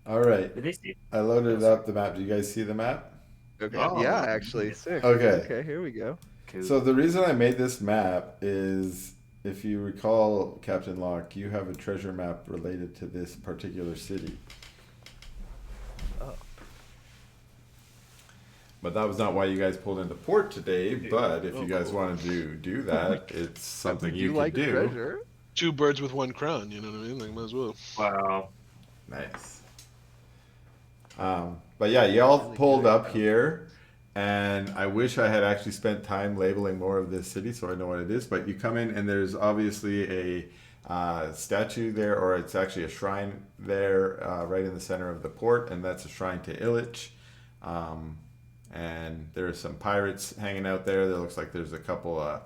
All right. Did they see? I Oh, loaded sorry. up the map. Do you guys see the map? Okay. Oh, Yeah, wow. actually, sick. Okay. Okay, here we go. Cool. So the reason I made this map is, if you recall, Captain Locke, you have a treasure map related to this particular city. Oh, But that was not why you guys pulled into port today. But if you guys Oh. wanted to do that, it's but we something you do could like do. treasure. Two birds with one crown. You know what I mean? Like, might as well. Wow. Nice. But yeah, y'all Really pulled good up account. here, and I wish I had actually spent time labeling more of this city so I know what it is. But you come in, and there's obviously a statue there, or it's actually a shrine there, right in the center of the port, and that's a shrine to Illich. And there's some pirates hanging out there. There looks like there's a couple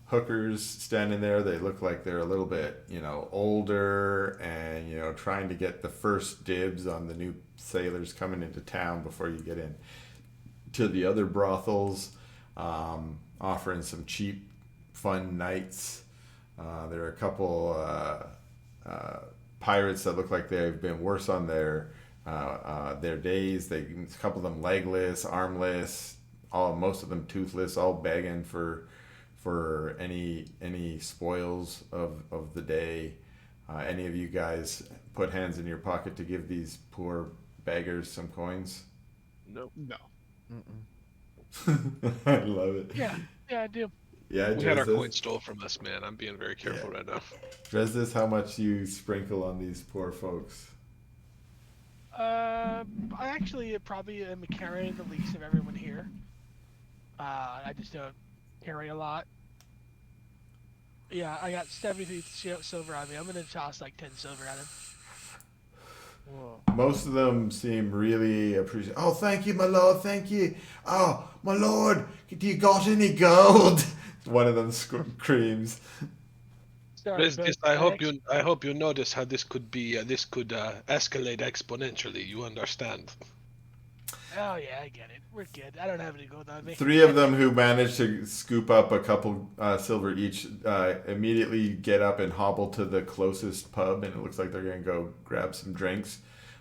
hookers standing there. They look like they're a little bit, older and, trying to get the first dibs on the new sailors coming into town before you get in to the other brothels, offering some cheap, fun nights. There are a couple pirates that look like they've been worse on their days. A couple of them legless, armless, most of them toothless, all begging for any spoils of the day. Any of you guys put hands in your pocket to give these poor beggars some coins? No. No. I love it. Yeah, I do. Yeah, We had our Dresdes. coins stole from us, man. I'm being very careful right now. Dresdes, how much you sprinkle on these poor folks? I actually probably am carrying the least of everyone here. I just don't carry a lot. Yeah, I got 73 silver on me. I'm gonna toss like 10 silver at him. Whoa. Most of them seem really appreciative. Oh, thank you, my lord. Thank you. Oh, my lord, do you got any gold? One of them screams. Sorry, but I hope you notice how this could escalate exponentially. You understand? Oh yeah, I get it. We're good. I don't have any gold on me. Three of them who managed to scoop up a couple silver each immediately get up and hobble to the closest pub, and it looks like they're going to go grab some drinks.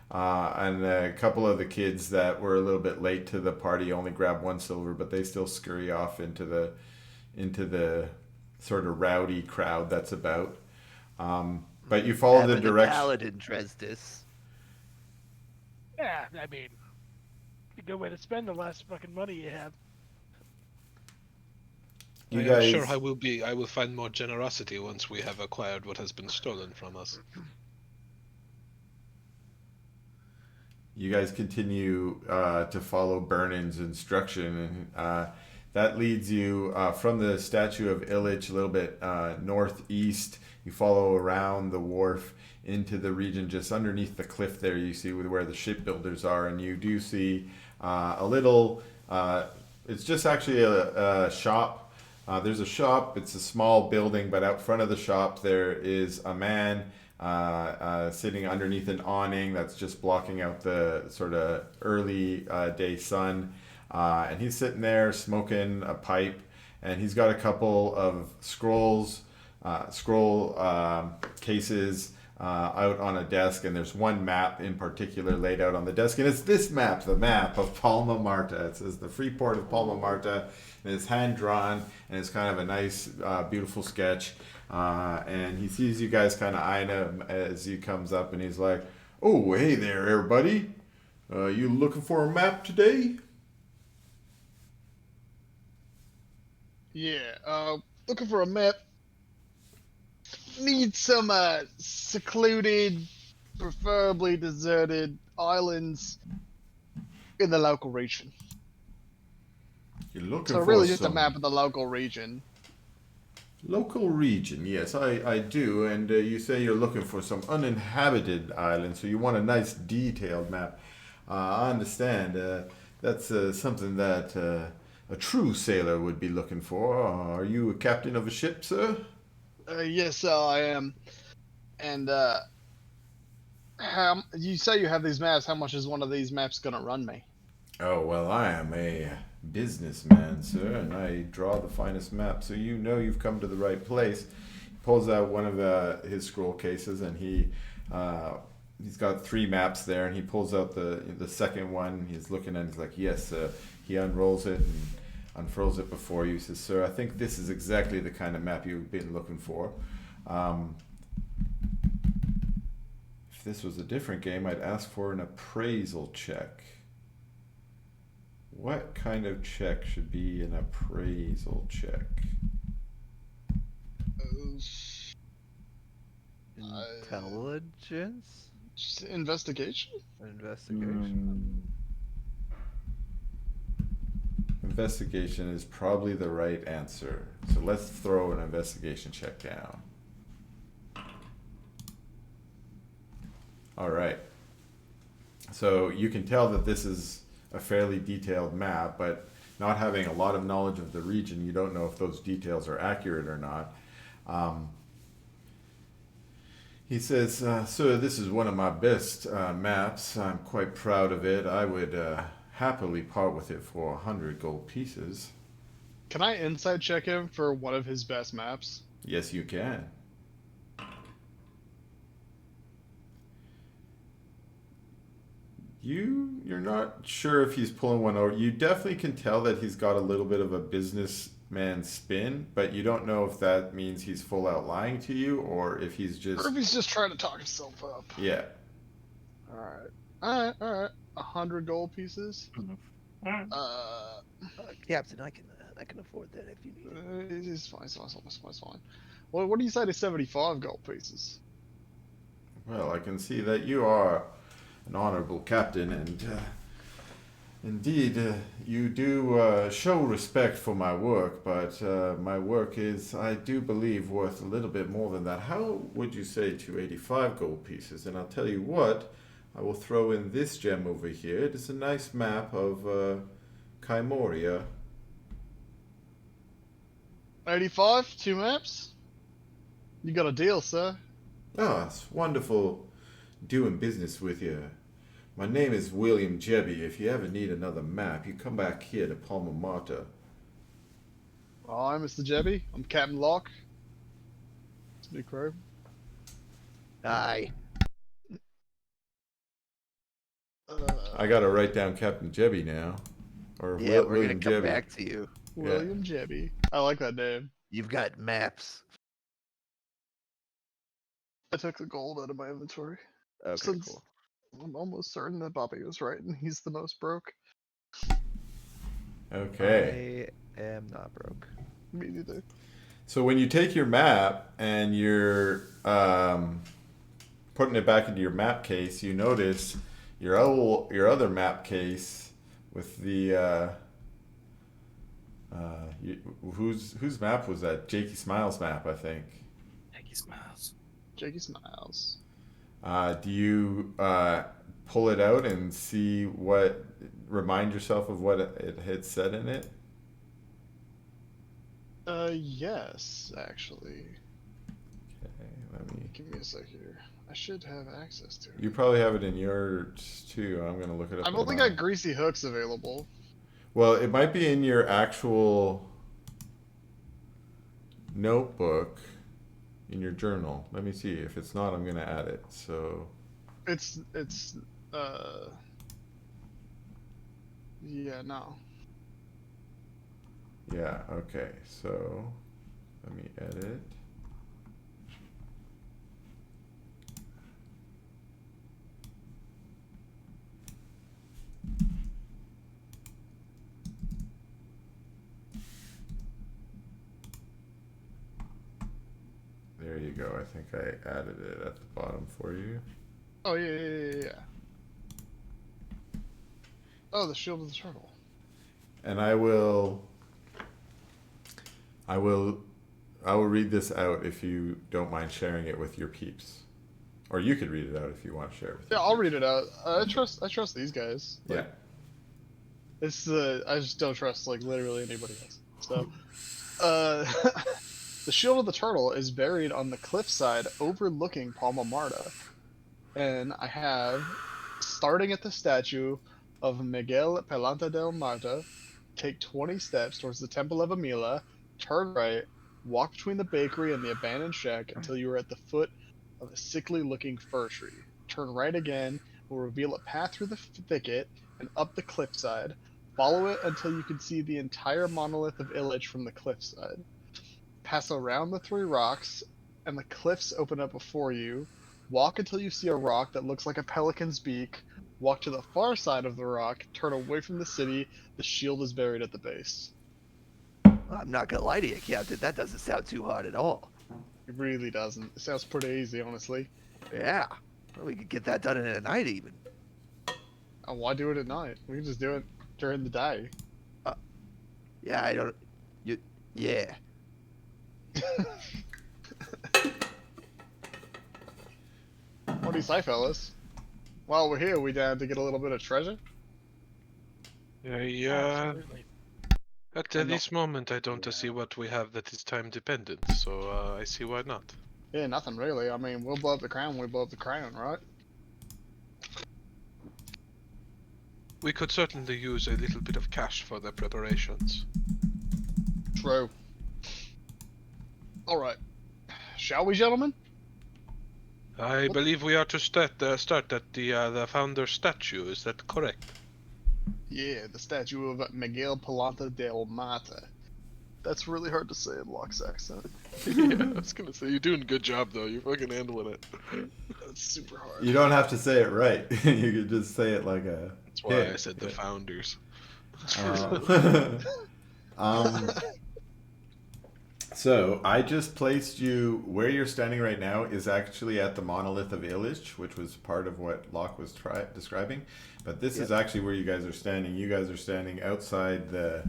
And a couple of the kids that were a little bit late to the party only grab one silver, but they still scurry off into the sort of rowdy crowd that's about. But you follow the Having a direction. paladin, Dresdes. Yeah, I mean, a good way to spend the last fucking money you have. You I am guys, sure I will find more generosity once we have acquired what has been stolen from us. you guys continue to follow Burnen's instruction, and that leads you from the statue of Illich a little bit northeast. You follow around the wharf into the region just underneath the cliff there. You see where the shipbuilders are, and you do see a little. It's just actually a shop. There's a shop. It's a small building, but out front of the shop there is a man sitting underneath an awning that's just blocking out the sort of early day sun. And he's sitting there smoking a pipe, and he's got a couple of scroll cases out on a desk, and there's one map in particular laid out on the desk, and it's this map, the map of Palma Marta. It says the free port of Palma Marta, and it's hand drawn, and it's kind of a nice, beautiful sketch. And he sees you guys kind of eyeing him as he comes up, and he's like, "Oh, hey there, everybody. You looking for a map today?" Yeah, Looking for a map. Need some secluded, preferably deserted islands in the local region. You're looking So for really just a some map of the local region. local region. Yes, I do. And you say you're looking for some uninhabited islands, so you want a nice detailed map. I understand. That's something that a true sailor would be looking for. Are you a captain of a ship, sir? Yes, I am. And how you say you have these maps? How much is one of these maps gonna run me? Oh, well, I am a businessman, sir, and I draw the finest map, so you know you've come to the right place. He pulls out one of his scroll cases, and he he's got 3 maps there, and he pulls out the second one. He's looking at it, he's like, yes. He unrolls it and unfurls it before you. He says, sir, I think this is exactly the kind of map you've been looking for. If this was a different game, I'd ask for an appraisal check. What kind of check should be an appraisal check? Intelligence? Just investigation? Investigation? Investigation is probably the right answer. So let's throw an investigation check down. All right. So you can tell that this is a fairly detailed map, but not having a lot of knowledge of the region, you don't know if those details are accurate or not. He says, sir, this is one of my best maps. I'm quite proud of it. I would happily part with it for 100 gold pieces. Can I inside check him for one of his best maps? Yes, you can. You're not sure if he's pulling one over. You definitely can tell that he's got a little bit of a businessman spin, but you don't know if that means he's full out lying to you or if he's just... Or if he's just trying to talk himself up. Yeah. Alright. 100 gold pieces. Captain, I can afford that if you need it. It's fine. What do you say to 75 gold pieces? Well, I can see that you are an honorable captain, and indeed you do show respect for my work, but my work is, I do believe, worth a little bit more than that. How would you say to 85 gold pieces? And I'll tell you what, I will throw in this gem over here. It is a nice map of Kaimoria. 85? 2 maps? You got a deal, sir. Ah, it's wonderful doing business with you. My name is William Jebby. If you ever need another map, you come back here to Palma, Marta. Hi, Mr. Jebby. I'm Captain Locke. It's Big Crow. Aye. I gotta write down Captain Jebby now. Or Yeah, we're William gonna come Jebby. back to you. William Jebby. I like that name. You've got maps. I took the gold out of my inventory. Okay, Since cool. I'm almost certain that Bobby was right and he's the most broke. Okay. I am not broke. Me neither. So when you take your map and you're putting it back into your map case, you notice your other map case with the whose map was that? Jakey Smiles map, I think. Jakey Smiles. Do you pull it out and see remind yourself of what it had said in it? Yes, actually. Okay, let me. Give me a sec here. I should have access to it. You probably have it in yours too. I'm gonna look it up. I've only got greasy hooks available. Well, it might be in your actual notebook, in your journal. Let me see. If it's not, I'm gonna add it. So. It's yeah, no. Yeah. Okay. So, let me edit. There you go. I think I added it at the bottom for you. Oh yeah. Oh, the shield of the turtle. And I will read this out if you don't mind sharing it with your peeps. Or you could read it out if you want to share it with Yeah, your I'll peeps. read it out. I trust these guys. Yeah. It's I just don't trust like literally anybody else. So the shield of the turtle is buried on the cliffside overlooking Palma Marta. And I have, starting at the statue of Miguel Pelanta del Marta, take 20 steps towards the Temple of Amila, turn right, walk between the bakery and the abandoned shack until you are at the foot of a sickly looking fir tree. turn right again, will reveal a path through the thicket and up the cliffside. Follow it until you can see the entire monolith of Illich from the cliffside. Pass around the 3 rocks, and the cliffs open up before you. Walk until you see a rock that looks like a pelican's beak. Walk to the far side of the rock, turn away from the city. The shield is buried at the base. I'm not gonna lie to you, Captain. That doesn't sound too hard at all. It really doesn't. It sounds pretty easy, honestly. Yeah. Well, we could get that done in a night, even. Why do it at night? We can just do it during the day. Yeah, I don't. Yeah. What do you say, fellas? While we're here, we down to get a little bit of treasure? Yeah. Absolutely. At I'm not- this moment, I don't see what we have that is time dependent, so I see why not. Yeah, nothing really. I mean, we'll blow up the crown, we blow up the crown, right? We could certainly use a little bit of cash for the preparations. True. Alright. Shall we, gentlemen? I believe we are to start at the founder's statue. Is that correct? Yeah, the statue of Miguel Palanta del Marta. That's really hard to say in Locke's accent. Yeah, I was gonna say you're doing a good job though. You're fucking handling it. That's super hard. You don't have to say it right. You could just say it like a. That's why hit. I said the founders. Um, so I just placed you where you're standing right now is actually at the monolith of Illich, which was part of what Locke was describing. But this is actually where you guys are standing. You guys are standing outside the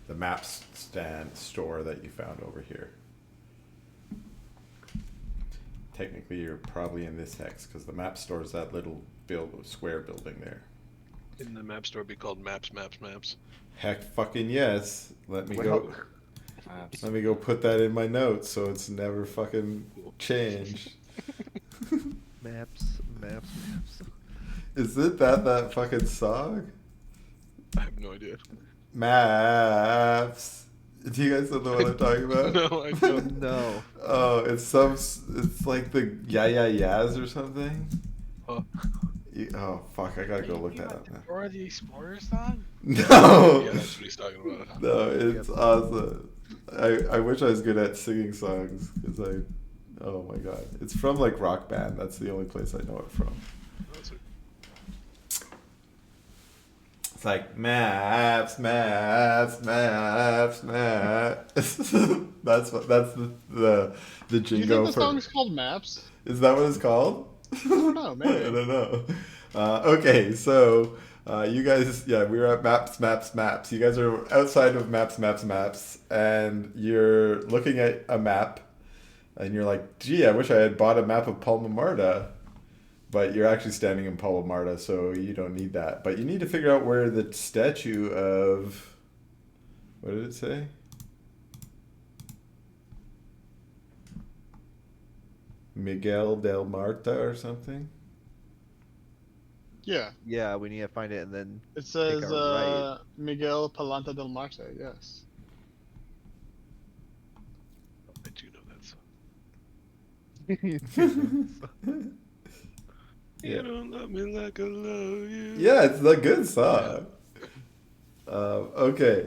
maps store that you found over here. Technically, you're probably in this hex because the map store is that little square building there. In the map store, be called maps. Heck, fucking yes. Let me Well, go. Let me go put that in my notes so it's never fucking changed. Maps. Is it that fucking song? I have no idea. Maps. Do you guys know the one I'm talking about? No, I don't. No. Oh, it's like the Yeah Yeah Yeahs or something. Oh. Oh fuck! I gotta go look that up now. Or the Explorer song? No. Yeah, that's what he's talking about. No, it's awesome. I wish I was good at singing songs because oh my god, it's from like Rock Band. That's the only place I know it from. It's like maps. That's the Do you jingo think the song's called Maps? Is that what it's called? I don't know, maybe. I don't know. Okay, so you guys, we were at maps. You guys are outside of maps, and you're looking at a map, and you're like, gee, I wish I had bought a map of Palma Marta. But you're actually standing in Palma Marta, so you don't need that. But you need to figure out where the statue of... What did it say? Miguel del Marta or something? Yeah. Yeah, we need to find it and then. It says Take a right. Miguel Palanta del Marta, yes. I do know that song. You don't love me like I love you. Yeah, it's a good song. Okay.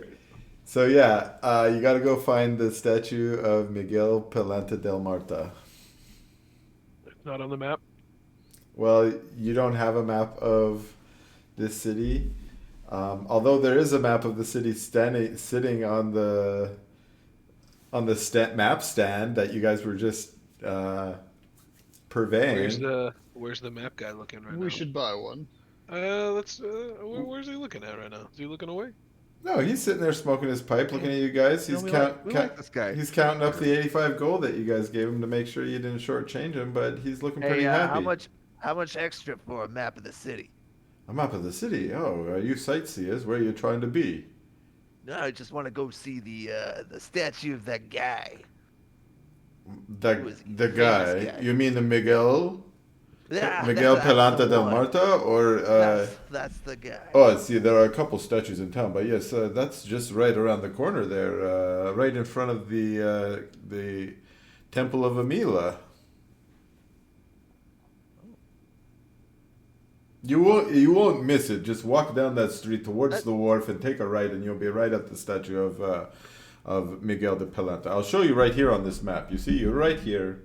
So you gotta go find the statue of Miguel Palanta del Marta. It's not on the map. Well, you don't have a map of this city. Although there is a map of the city sitting on the map stand that you guys were just purveying. Where's the map guy looking right now? We should buy one. Where's he looking at right now? Is he looking away? No, he's sitting there smoking his pipe, looking at you guys. He's we like this guy. He's counting up the 85 gold that you guys gave him to make sure you didn't shortchange him, but he's looking pretty Hey, happy. how much extra for a map of the city? A map of the city. Oh, are you sightseers? Where are you trying to be? No, I just want to go see the statue of that guy. The Who is he? the Famous guy. guy. You mean the Miguel? Yeah, Miguel that's Palanta the del one. Marta, or That's the guy. oh, see, there are a couple statues in town, but yes, that's just right around the corner there, right in front of the Temple of Amila. You won't miss it. Just walk down that street towards the wharf and take a right, and you'll be right at the statue of Miguel de Palanta. I'll show you right here on this map. You see, you're right here.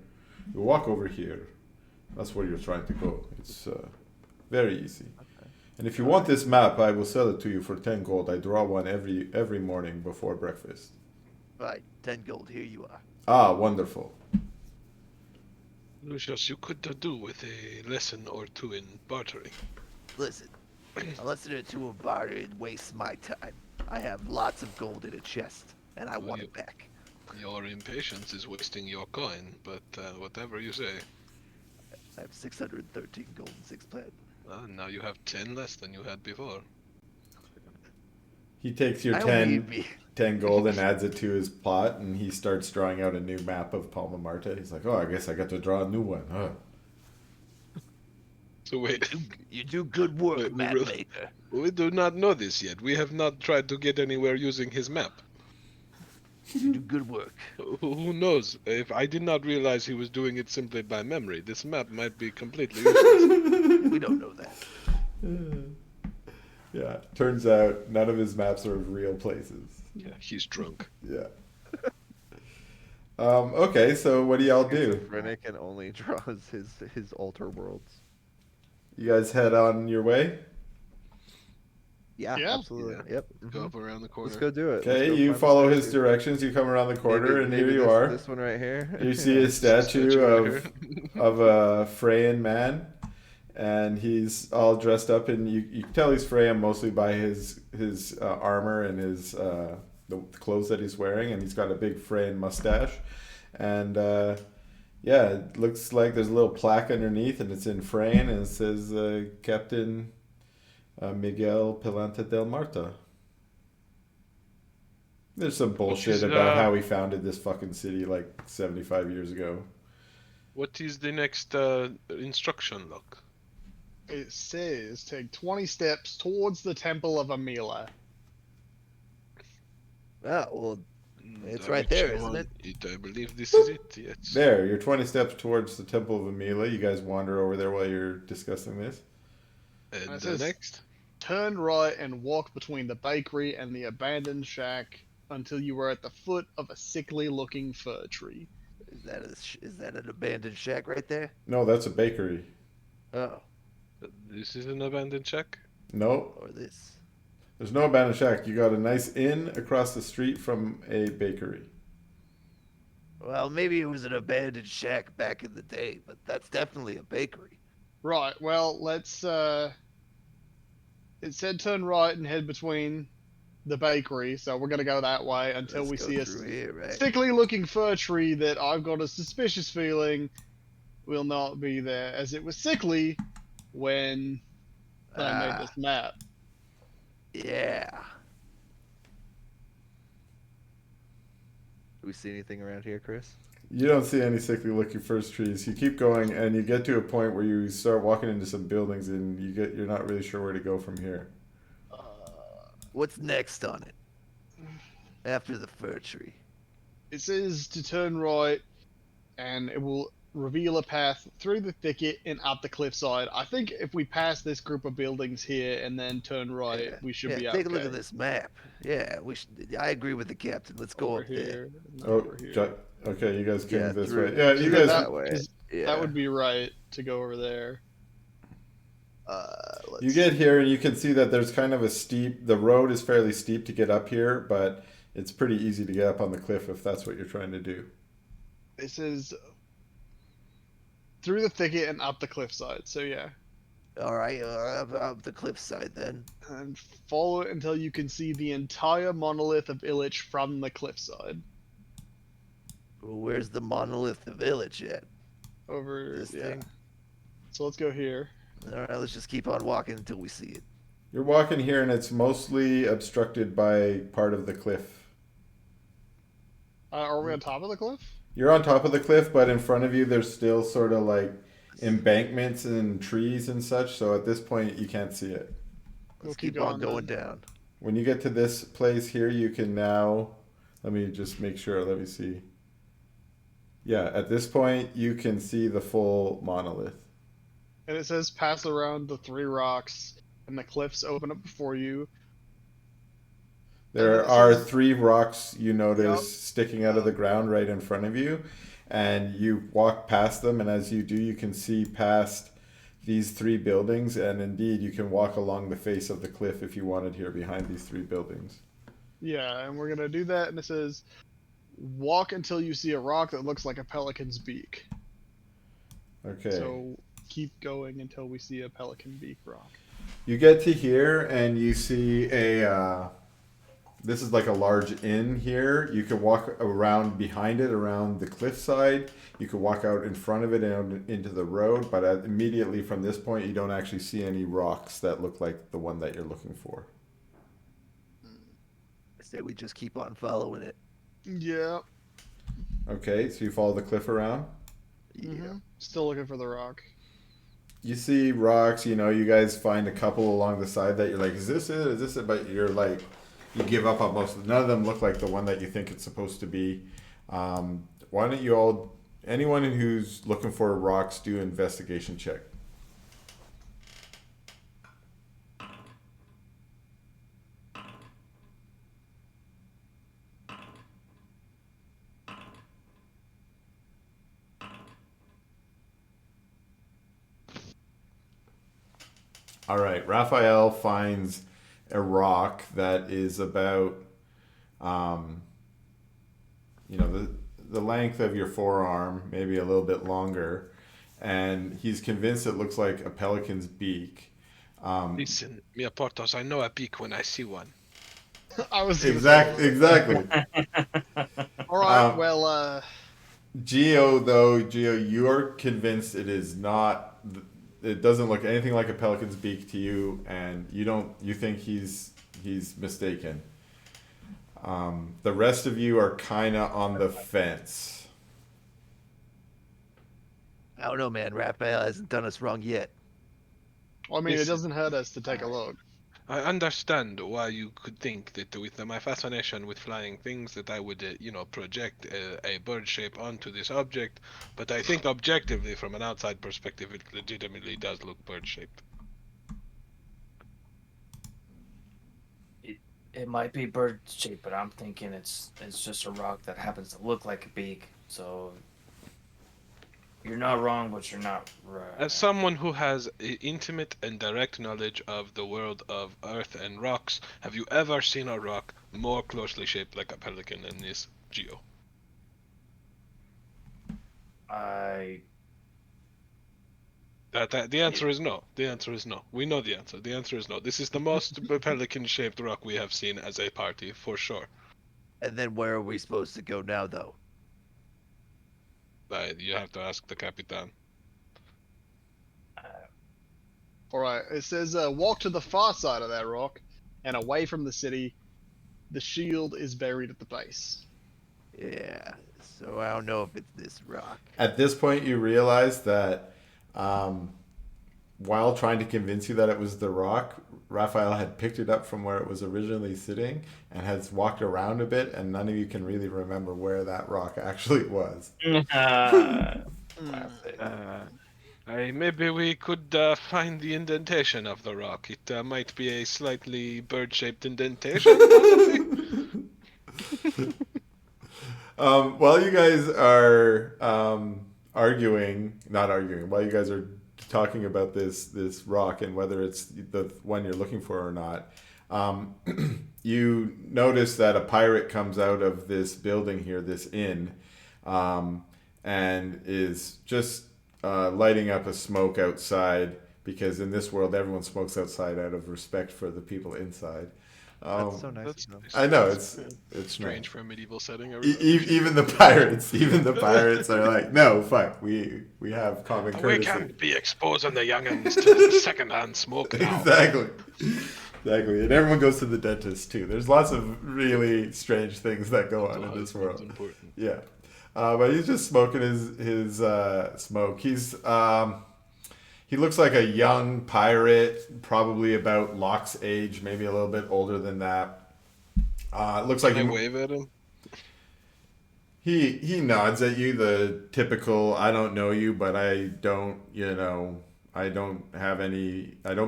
You walk over here. That's where you're trying to go. It's very easy. And if you want this map, I will sell it to you for 10 gold. I draw one every morning before breakfast. Right, 10 gold. Here you are. Ah, wonderful. Lucius, you could do with a lesson or two in bartering. Listen, a lesson or two of bartering wastes my time. I have lots of gold in a chest, and I want it back. Your impatience is wasting your coin, but whatever you say. I have 613 gold and 6 platinum. Now you have 10 less than you had before. He takes your I don't 10, need me. 10 gold and adds it to his pot, and he starts drawing out a new map of Palma Marta. He's like, oh, I guess I got to draw a new one. Huh. So wait, You do good work, Wait, map really? maker. we do not know this yet. We have not tried to get anywhere using his map. You do good work. Who knows? If I did not realize he was doing it simply by memory, this map might be completely useless. We don't know that. Yeah, turns out none of his maps are of real places. Yeah, he's drunk. Yeah. Okay, so what do y'all do? Schizophrenic and only draws his alter worlds. You guys head on your way? Yeah, Yeah. absolutely. Yeah. Yep. Go mhm. up around the corner. Let's go do it. Let's Okay, go you find the follow his statue. directions. You come around the corner, Maybe- and maybe here you this, are. This one right here. You see a statue Statue of a Freyan man, and he's all dressed up, and you can tell he's Freyan mostly by his armor and his the clothes that he's wearing, and he's got a big Freyan mustache, and yeah, it looks like there's a little plaque underneath, and it's in Freyan, and it says Captain Miguel Palanta del Marta. There's some bullshit is, about how he founded this fucking city like 75 years ago. What is the next instruction look? It says take 20 steps towards the Temple of Amila. Oh, well, it's Which right there, one? isn't I believe this is it, yes. There, you're 20 steps towards the Temple of Amila. You guys wander over there while you're discussing this. And It says- next? Turn right and walk between the bakery and the abandoned shack until you are at the foot of a sickly-looking fir tree. is that an abandoned shack right there? No, that's a bakery. Oh, This is an abandoned shack? No, or this. there's no abandoned shack. You got a nice inn across the street from a bakery. Well, maybe it was an abandoned shack back in the day, but that's definitely a bakery. Right, well, let's, it said turn right and head between the bakery, so we're gonna go that way until Let's we go see a through here, right? sickly-looking fir tree that I've got a suspicious feeling will not be there, as it was sickly when I made Ah, this map. yeah. Do we see anything around here, Chris? You don't see any sickly looking first trees. You keep going, and you get to a point where you start walking into some buildings, and you're not really sure where to go from here. What's next on it? After the fir tree. It says to turn right, and it will reveal a path through the thicket and up the cliffside. I think if we pass this group of buildings here and then turn right, Yeah. we should Yeah, be take a look okay. at this map. Yeah, we should. I agree with the captain. Let's go Over up there. here. and Oh, over here. okay, you guys came Yeah, this through- way. Yeah, you through guys. that- That way. Yeah. That would be right to go over there. Let's You get here, and you can see that there's kind of a steep. The road is fairly steep to get up here, but it's pretty easy to get up on the cliff if that's what you're trying to do. It says through the thicket and up the cliffside. So yeah, All right, up the cliffside then. and follow it until you can see the entire monolith of Illich from the cliffside. Well, where's the monolith of village at? Over This yeah. thing. So let's go here. All right, let's just keep on walking until we see it. You're walking here, and it's mostly obstructed by part of the cliff. Are we on top of the cliff? You're on top of the cliff, but in front of you, there's still sort of like embankments and trees and such. So at this point, you can't see it. Let's We'll keep keep on going going down. When you get to this place here, you can now. Let me just make sure. Let me see. Yeah, at this point, you can see the full monolith. and it says pass around the 3 rocks, and the cliffs open up before you. There it are says- 3 rocks you notice Yup. sticking out of the ground right in front of you, and you walk past them, and as you do, you can see past these 3 buildings, and indeed you can walk along the face of the cliff if you wanted here behind these 3 buildings. Yeah, and we're gonna do that, and it says walk until you see a rock that looks like a pelican's beak. Okay. So keep going until we see a pelican beak rock. You get to here and you see this is like a large inn here. You can walk around behind it, around the cliffside. You can walk out in front of it and into the road, but immediately from this point, you don't actually see any rocks that look like the one that you're looking for. I say we just keep on following it. Yeah. Okay, so you follow the cliff around. Yeah. Still looking for the rock. You see rocks, you guys find a couple along the side that you're like, is this it? Is this it? But you're like, you give up on most of them. None of them look like the one that you think it's supposed to be. Why don't you all, anyone who's looking for rocks, do an investigation check. All right, Raphael finds a rock that is about, the length of your forearm, maybe a little bit longer, and he's convinced it looks like a pelican's beak. Listen, Mia Portos, I know a beak when I see one. I was gonna say- Exactly. All right. Geo, you're convinced it is not. It doesn't look anything like a pelican's beak to you, and you think he's mistaken. The rest of you are kind of on the fence. I don't know, man. Raphael hasn't done us wrong yet. I mean, it Listen. doesn't hurt us to take a look. I understand why you could think that with my fascination with flying things that I would, project a bird shape onto this object, but I think objectively, from an outside perspective, it legitimately does look bird shaped. It might be bird shaped, but I'm thinking it's just a rock that happens to look like a beak. So you're not wrong, but you're not right. As someone who has intimate and direct knowledge of the world of earth and rocks, have you ever seen a rock more closely shaped like a pelican than this, Geo? The answer is no. The answer is no. We know the answer. The answer is no. This is the most pelican-shaped rock we have seen as a party, for sure. And then where are we supposed to go now, though? You have to ask the Capitan. All right. It says walk to the far side of that rock, and away from the city. The shield is buried at the base. Yeah. So I don't know if it's this rock. At this point, you realize that while trying to convince you that it was the rock, Raphael had picked it up from where it was originally sitting and has walked around a bit, and none of you can really remember where that rock actually was. Maybe we could find the indentation of the rock. It might be a slightly bird-shaped indentation, possibly. While you guys are while you guys are talking about this rock and whether it's the one you're looking for or not, you notice that a pirate comes out of this building here, this inn, and is just lighting up a smoke outside, because in this world everyone smokes outside out of respect for the people inside. That's so nice That's of them. I know it's strange nice. for a medieval setting. Even the pirates are like, no, fuck, we have common We courtesy. can't be exposing the youngins to secondhand smoke now. Exactly. And everyone goes to the dentist too. There's lots of really strange things that go on in this world. Important. Yeah. But he's just smoking his smoke. He looks like a young pirate, probably about Locke's age, maybe a little bit older than that. It looks like Can I wave at him? he nods at you, the typical, I don't know you, but I don't, I don't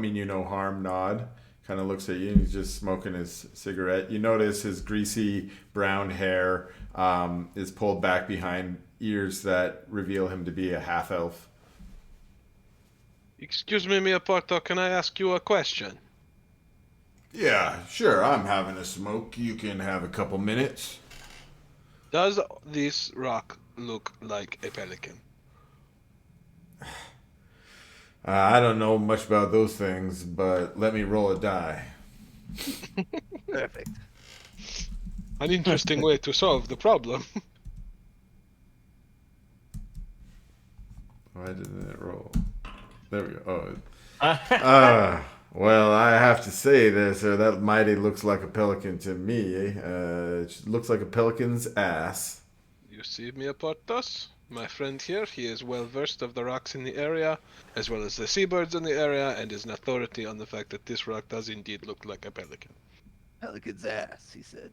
mean you no harm nod. Kind of looks at you and he's just smoking his cigarette. You notice his greasy brown hair is pulled back behind ears that reveal him to be a half-elf. Excuse me, mia Porto, can I ask you a question? Yeah, sure, I'm having a smoke. You can have a couple minutes. Does this rock look like a pelican? I don't know much about those things, but let me roll a die. Perfect. An interesting way to solve the problem. Why didn't it roll? There we go. Oh. Well, I have to say this, that mighty looks like a pelican to me. It looks like a pelican's ass. You see, mia Portos? My friend here, he is well versed of the rocks in the area, as well as the seabirds in the area, and is an authority on the fact that this rock does indeed look like a pelican. Pelican's ass, he said.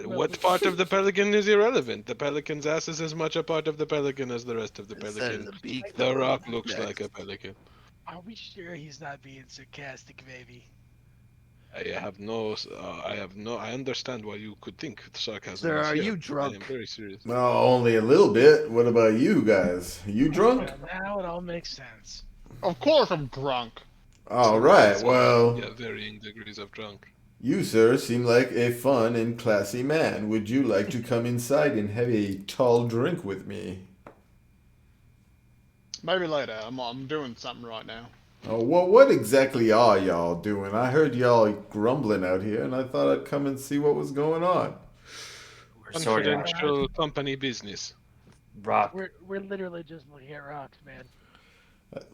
What part of the pelican is irrelevant? The pelican's ass is as much a part of the pelican as the rest of the Instead pelican. of the beak, The though, rock looks next. like a pelican. Are we sure he's not being sarcastic, baby? I understand why you could think sarcasm. Sir, is are here, you but I am drunk? very serious. Well, only a little bit. What about you guys? You drunk? Well, now it all makes sense. Of course I'm drunk. All right, So, well, yeah, varying degrees of drunk. you, sir, seem like a fun and classy man. Would you like to come inside and have a tall drink with me? Maybe later. I'm doing something right now. Oh, well, what exactly are y'all doing? I heard y'all grumbling out here, and I thought I'd come and see what was going on. We're sorting out Confidential company business. rock. We're literally just looking at rocks, man.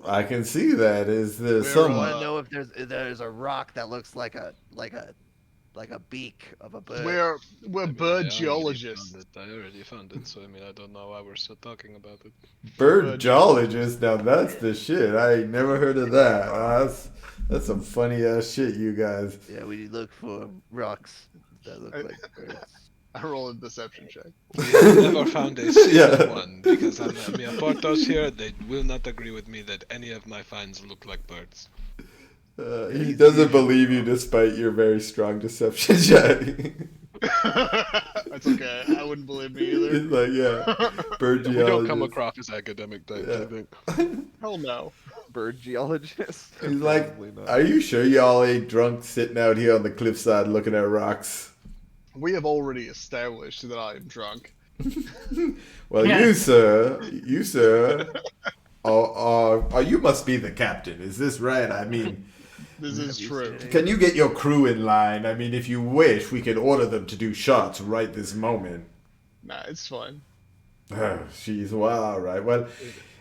I can see that. Is there We're, I some? want to know if there's a rock that looks like a beak of a bird. We're I mean, I bird already geologists. found it. I already found it, so I mean, I don't know why we're still talking about it. Bird geologist? Now that's the shit. I ain't never heard of that. That's some funny ass shit, you guys. Yeah, we look for rocks that look like birds. I roll a deception check. We have never found a single Yeah. one, because I'm Mia Portos here, they will not agree with me that any of my finds look like birds. He doesn't believe you despite your very strong deception check. That's okay. I wouldn't believe me either. He's like, yeah, bird We don't come geologist. across as academic types, Yeah. I think. Hell no. Bird geologist. He's like, Probably not. are you sure y'all ain't drunk sitting out here on the cliffside looking at rocks? We have already established that I am drunk. Well, Yeah. you sir, you must be the captain. Is this right? I mean, This is true. can you get your crew in line? I mean, if you wish, we could order them to do shots right this moment. Nah, it's fine. Oh, jeez. Well, all right. Well,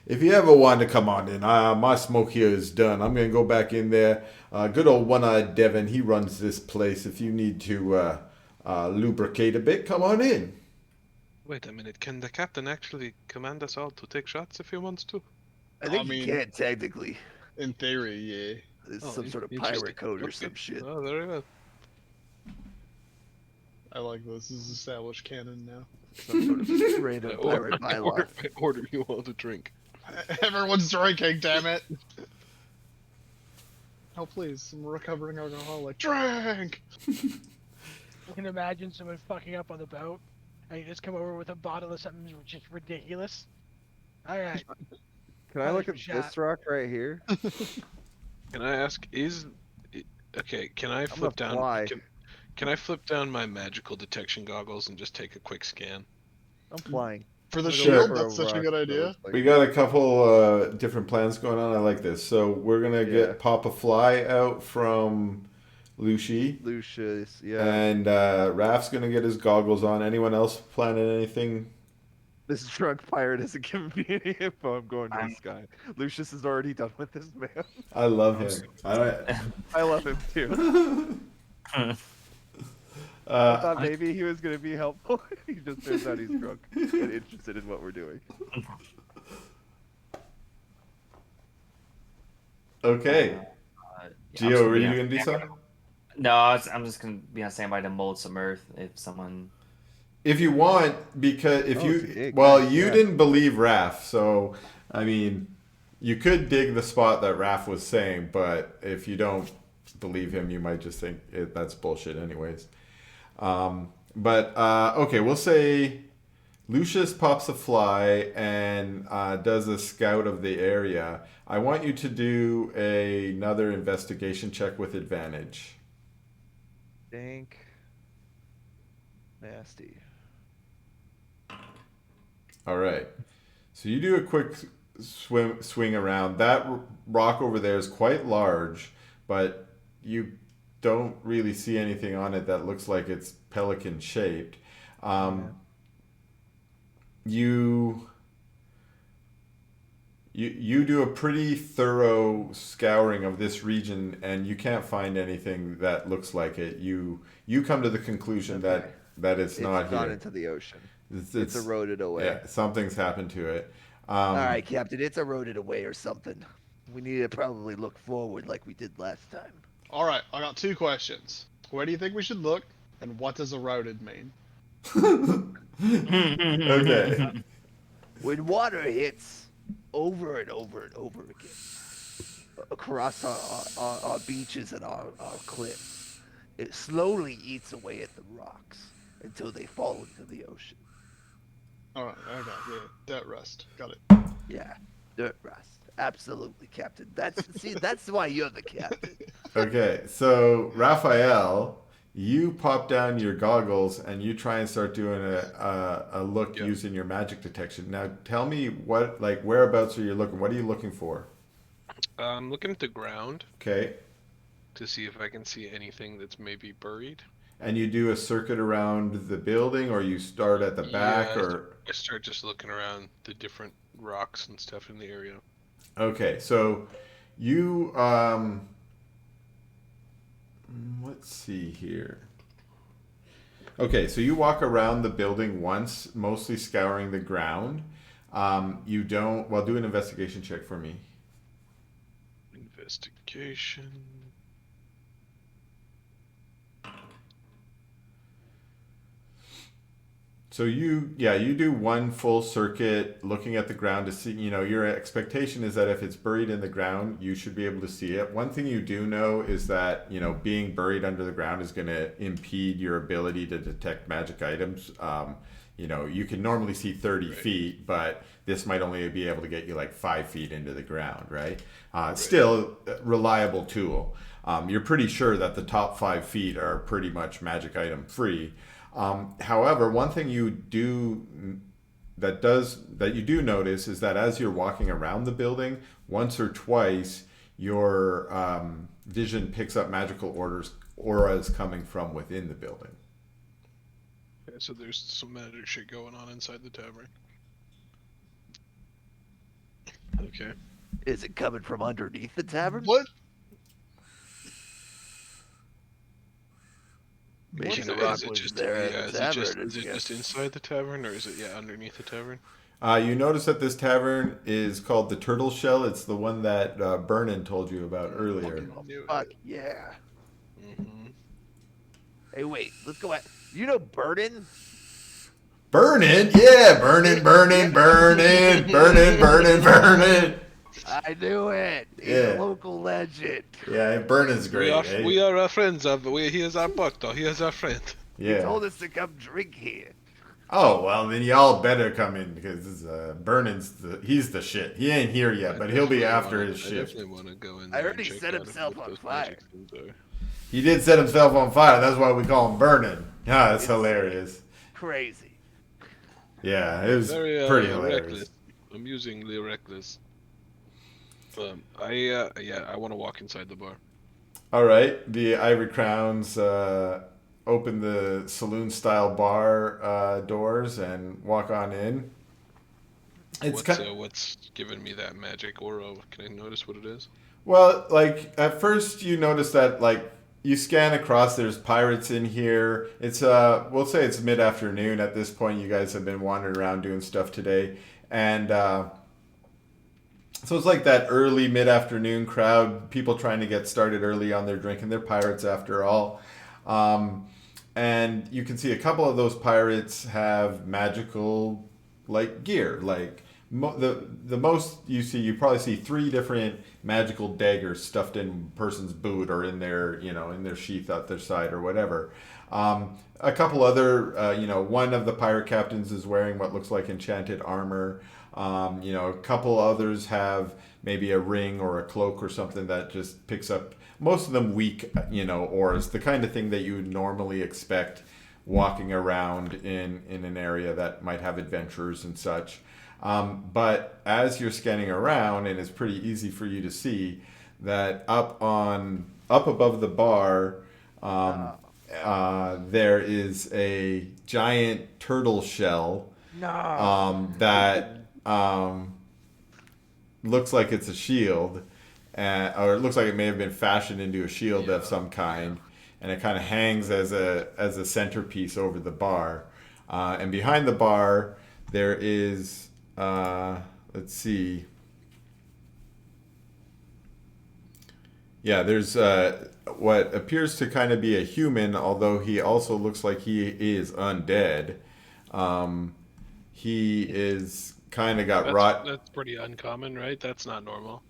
if you ever want to come on in, my smoke here is done. I'm gonna go back in there. Good old one-eyed Devin, he runs this place. If you need to lubricate a bit, come on in. Wait a minute, can the captain actually command us all to take shots if he wants to? I think I mean- you can't technically. In theory, yeah. It's Oh, some sort of interesting. pirate code or Okay. some shit. Oh, very well. I like this. This is established canon now. Some sort of random pirate bylaw. Order you all to drink. Everyone's drinking, damn it! Oh please, I'm a recovering alcoholic. Drink! You can imagine someone fucking up on the boat, and you just come over with a bottle of something just ridiculous. All right. Can I look at Shot. this rock right here? Can I ask, okay, can I flip gonna down, fly. can I flip down my magical detection goggles and just take a quick scan? I'm flying. For the Sure. shield, that's such a good idea. We got a couple different plans going on. I like this. So we're gonna Yeah. get Papa Fly out from Lucy, Lucius, yeah. and Raph's gonna get his goggles on. Anyone else planning anything? This drunk pirate isn't giving me any info. I'm going to the I'm- sky. Lucius is already done with this man. I love him. I love him too. I thought maybe he was gonna be helpful. He just turns out he's drunk and interested in what we're doing. Okay, Yeah, I'm Gio, just were be you on gonna do standby. something? No, I'm just gonna be on standby to mold some earth if someone. If you want, because if Oh, it's a you gig. well, Nice, you yeah. didn't believe Raph, so I mean, You could dig the spot that Raph was saying, but if you don't believe him, you might just think that's bullshit anyways. Okay, we'll say Lucius pops a fly and does a scout of the area. I want you to do another investigation check with advantage. Dank. Nasty. All right. So you do a quick swing around. That rock over there is quite large, but you don't really see anything on it that looks like it's pelican shaped. You do a pretty thorough scouring of this region, and you can't find anything that looks like it. You come to the conclusion that it's not gone here. into the ocean. It's eroded away. Yeah, something's happened to it. All right, Captain, it's eroded away or something. We need to probably look forward like we did last time. All right, I got 2 questions. Where do you think we should look, and what does eroded mean? Okay. When water hits over and over and over again across our beaches and our cliffs, it slowly eats away at the rocks until they fall into the ocean. All right, okay, yeah, dirt rust. Got it. Yeah, dirt rust. Absolutely, Captain. That's why you're the captain. Okay, so Raphael, you pop down your goggles and you try and start doing a look using your magic detection. Now, tell me whereabouts are you looking? What are you looking for? I'm looking at the ground. Okay. To see if I can see anything that's maybe buried. And you do a circuit around the building, or you start at the back, or I start just looking around the different rocks and stuff in the area. Okay, so you let's see here. Okay, so you walk around the building once, mostly scouring the ground. You don't. Well, do an investigation check for me. Investigation. So you do one full circuit looking at the ground to see, your expectation is that if it's buried in the ground, you should be able to see it. One thing you do know is that, being buried under the ground is going to impede your ability to detect magic items. You can normally see 30 feet, but this might only be able to get you like 5 feet into the ground, right? Still a reliable tool. You're pretty sure that the top 5 feet are pretty much magic item free. However, one thing you do notice is that as you're walking around the building, once or twice, your vision picks up magical auras coming from within the building. Okay, so there's some magic shit going on inside the tavern. Okay. Is it coming from underneath the tavern? What? Maybe Is the it rock just was there at the tavern. is it just inside the tavern, or is it underneath the tavern? You notice that this tavern is called the Turtle Shell. It's the one that Vernon told you about earlier. Fuck yeah. Mm-hmm. Hey, wait, let's go at. You know Burden? Burnin'? Yeah, burnin'. I knew it. He's Yeah. a local legend. Yeah, Burnin's great. We are friends of. He is our partner. He is our friend. He Yeah. told us to come drink here. Oh, well, then y'all better come in because he's the shit. He ain't here yet, but he'll be after his I shift. definitely want to go in. I there heard and he check set out himself what on those fire. magic things are. He did set himself on fire. That's why we call him Burnin'. Yeah, that's hilarious. Crazy. Yeah, it was Very pretty hilarious. reckless, amusingly reckless. I want to walk inside the bar. All right, the Ivory Crowns open the saloon-style bar doors and walk on in. What's giving me that magic aura? Can I notice what it is? Well, at first you notice that you scan across. There's pirates in here. It's we'll say it's mid-afternoon at this point. You guys have been wandering around doing stuff today, and so it's like that early mid-afternoon crowd. People trying to get started early on their drinking. They're pirates after all, and you can see a couple of those pirates have magical gear, like the most you see, you probably see 3 different magical daggers stuffed in person's boot or in their in their sheath at their side or whatever. A couple other, one of the pirate captains is wearing what looks like enchanted armor. A couple others have maybe a ring or a cloak or something that just picks up, most of them weak, auras, the kind of thing that you would normally expect walking around in an area that might have adventurers and such. But as you're scanning around, and it's pretty easy for you to see that up above the bar, there is a giant turtle shell that looks like it's a shield, or it looks like it may have been fashioned into a shield of some kind, and it kind of hangs as a centerpiece over the bar. And behind the bar, there is, let's see. Yeah, there's what appears to kind of be a human, although he also looks like he is undead. He is kind of got rot. That's pretty uncommon, right? That's not normal.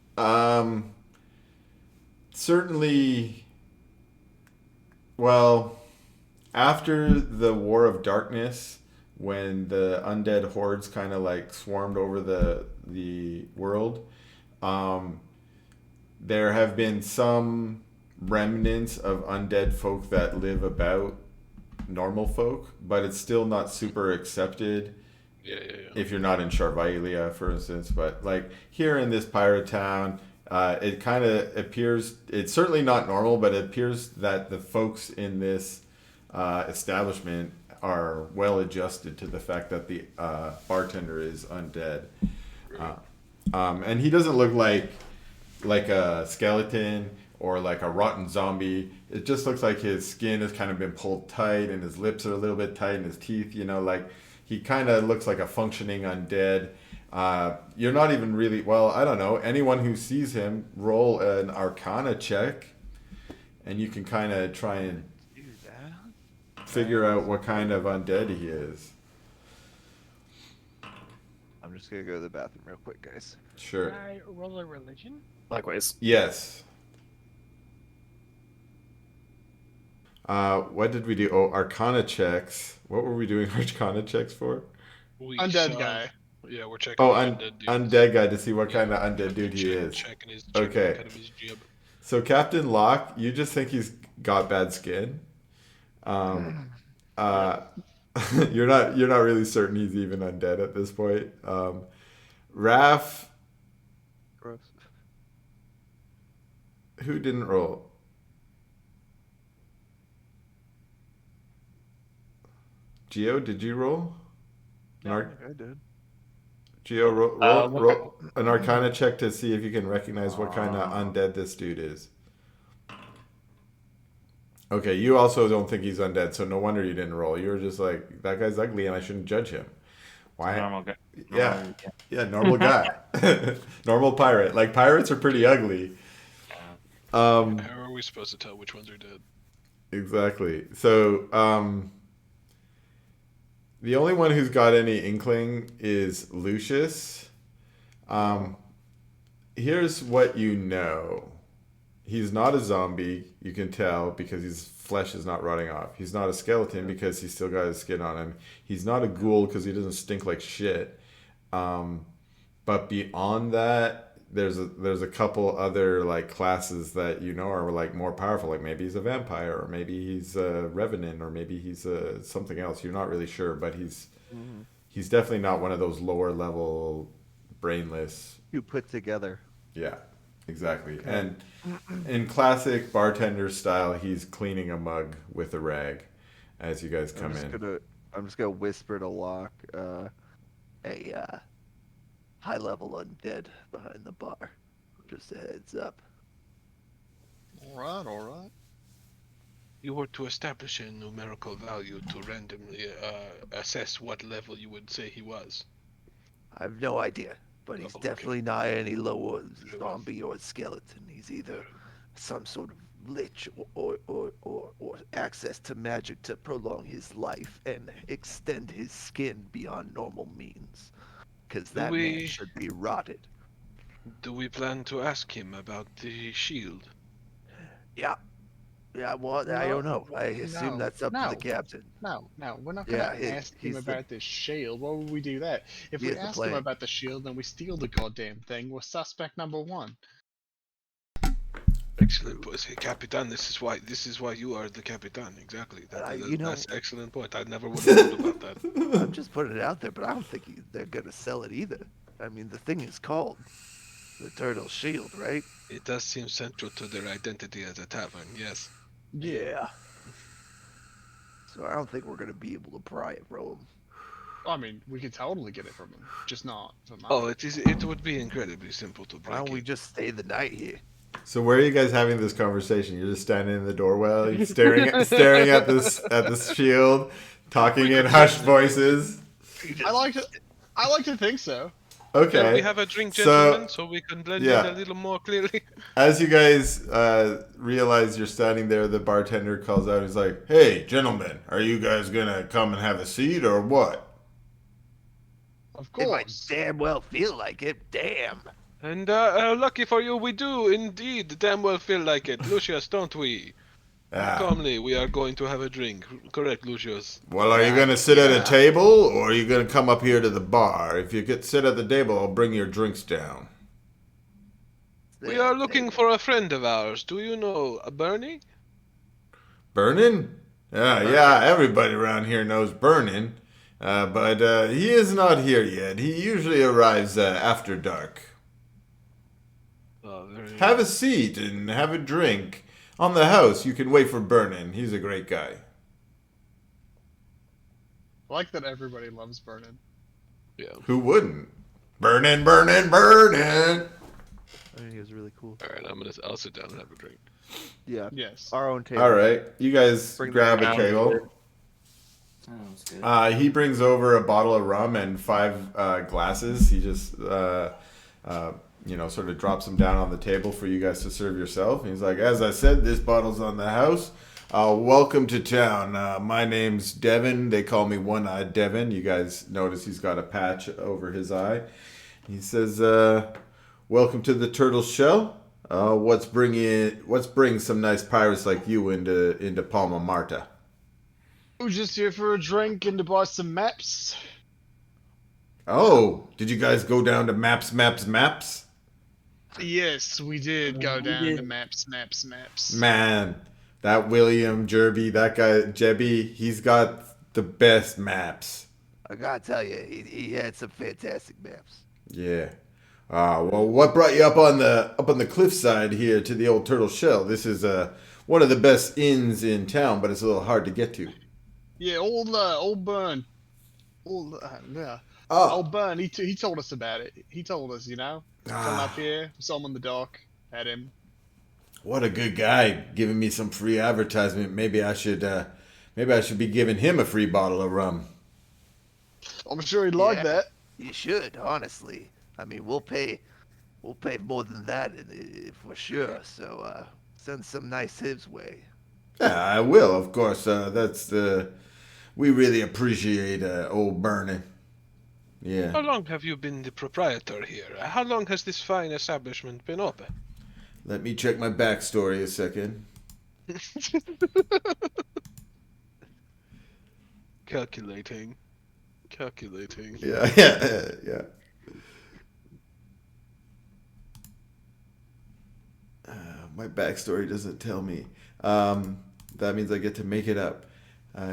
Certainly. Well, after the War of Darkness, when the undead hordes kind of like swarmed over the world, there have been some remnants of undead folk that live about normal folk, but it's still not super accepted. Yeah. If you're not in Charvalia, for instance. But like here in this pirate town, it kind of appears, it's certainly not normal, but it appears that the folks in this establishment are well adjusted to the fact that the bartender is undead. And he doesn't look like a skeleton or like a rotten zombie. It just looks like his skin has kind of been pulled tight and his lips are a little bit tight and his teeth, like he kind of looks like a functioning undead. You're not even really, well, I don't know. Anyone who sees him, roll an Arcana check, and you can kind of try and figure out what kind of undead he is. I'm just gonna go to the bathroom real quick, guys. Sure. Can I roll a religion? Likewise. Yes. What did we do? Oh, Arcana checks. What were we doing Arcana checks for? Undead guy. Yeah, we're checking. Oh, undead dudes. undead guy, to see what kind of undead dude he is. Checking Okay. kind of his jib. So Captain Locke, you just think he's got bad skin. You're not really certain he's even undead at this point. Raph, Gross. who didn't roll? Geo, did you roll? I did. Geo, roll an Arcana check to see if you can recognize what kind of undead this dude is. Okay, you also don't think he's undead, so no wonder you didn't roll. You were just like, that guy's ugly and I shouldn't judge him. Why? Normal guy. Yeah, normal guy. Normal pirate. Like, pirates are pretty ugly. How are we supposed to tell which ones are dead? Exactly. So, the only one who's got any inkling is Lucius. Here's what you know. He's not a zombie, you can tell, because his flesh is not rotting off. He's not a skeleton because he's still got his skin on him. He's not a ghoul because he doesn't stink like shit. But beyond that, there's a couple other like classes that are like more powerful. Like maybe he's a vampire, or maybe he's a revenant, or maybe he's something else. You're not really sure, but he's definitely not one of those lower level brainless. You put together. Yeah, exactly. Okay. And in classic bartender style, he's cleaning a mug with a rag as you guys come in. I'm just gonna whisper to Locke, a high level undead behind the bar. Just a heads up. All right. You were to establish a numerical value to randomly assess what level you would say he was. I have no idea, but he's definitely not any lower zombie or skeleton. He's either some sort of lich or access to magic to prolong his life and extend his skin beyond normal means. because Do that man we- should be rotted. Do we plan to ask him about the shield? Yeah. Yeah, well, I don't know. I assume that's up to the captain. No, we're not Yeah, gonna ask him he's the- about this shield. Why would we do that? If He we has the ask him plan. about the shield, then we steal the goddamn thing. We're suspect number one. Excellent point, Capitan. This is why you are the Capitan. Exactly. That's excellent point. I never would have thought about that. I'm just putting it out there, but I don't think they're gonna sell it either. I mean, the thing is called the Turtle Shield, right? It does seem central to their identity as a tavern. Yes. Yeah. So I don't think we're gonna be able to pry it from them. I mean, we could totally get it from him, just not from us. Oh, it would be incredibly simple to Why break. don't we just stay the night here? So where are you guys having this conversation? You're just standing in the doorway, you're staring at this shield, talking in hushed voices. I like to think so. Okay. Can we have a drink, So- gentlemen, so we can blend yeah. in a little more clearly? As you guys realize you're standing there, the bartender calls out. He's like, "Hey, gentlemen, are you guys gonna come and have a seat or what?" Of It might course. damn well feel like it. Damn. And lucky for you, we do indeed damn well feel like it, Lucius, don't we? Ah. Calmly, we are going to have a drink. Correct, Lucius. Well, are you gonna sit at a table or are you gonna come up here to the bar? If you could sit at the table, I'll bring your drinks down. We are looking for a friend of ours. Do you know Bernie? Burnin'? Yeah, everybody around here knows Burnin'. But he is not here yet. He usually arrives after dark. Oh, very Have a seat and have a drink. On the house, you can wait for Burnin'. He's a great guy. I like that everybody loves Burnin'. Yeah. Who wouldn't? Burnin', burnin', burnin'. I think it's really cool. All right, I'll sit down and have a drink. Yeah. Yes. Our own table. All right, you guys Bring grab that a table. Sounds good. He brings over a bottle of rum and 5 glasses. He just, sort of drops them down on the table for you guys to serve yourself. And he's like, as I said, this bottle's on the house. Welcome to town. My name's Devin. They call me One-Eyed Devin. You guys notice he's got a patch over his eye. He says, welcome to the Turtle Shell. What's bringing some nice pirates like you into Palma, Marta? We're just here for a drink and to buy some maps. Oh, did you guys go down to Maps? Yes, we did go We down did. to maps. Man, that William Jerby, that guy Jebby, he's got the best maps. I gotta tell you, he had some fantastic maps. Yeah. Well, what brought you up on the cliffside here to the old Turtle Shell? This is one of the best inns in town, but it's a little hard to get to. Yeah, old Burn. Yeah. Oh, Old Burn, he told us about it. He told us, come up here, saw him on the dock, had him. what a good guy, giving me some free advertisement. Maybe I should be giving him a free bottle of rum. I'm sure he'd like Yeah. that. You should, honestly. I mean, we'll pay more than that for sure. So send some nice his way. Yeah, I will, of course. We really appreciate old Burning. Yeah. How long have you been the proprietor here? How long has this fine establishment been open? Let me check my backstory a second. Calculating. Yeah. My backstory doesn't tell me. That means I get to make it up.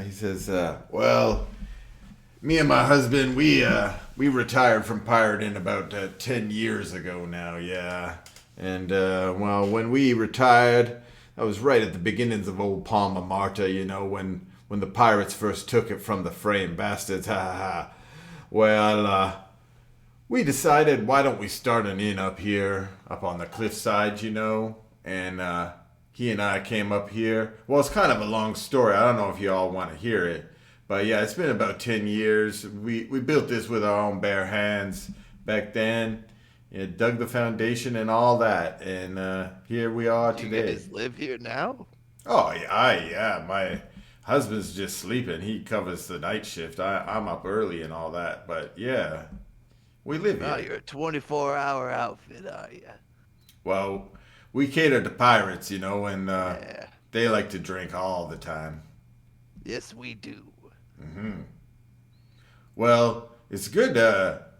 He says, well, me and my husband, we retired from pirating about 10 years ago now, yeah. And, well, when we retired, that was right at the beginnings of old Palma, Marta, when the pirates first took it from the frame bastards, ha ha ha. Well, we decided, why don't we start an inn up here, up on the cliffside, and he and I came up here. Well, it's kind of a long story. I don't know if you all want to hear it. But yeah, it's been about 10 years. We built this with our own bare hands back then. Dug the foundation and all that. And here we are Do you today. guys live here now? Oh, yeah. My husband's just sleeping. He covers the night shift. I'm up early and all that. But yeah, We live Oh, here. you're a 24-hour outfit, are you? Well, we cater to pirates, you know, and Yeah. they like to drink all the time. Yes, we do. Well, it's good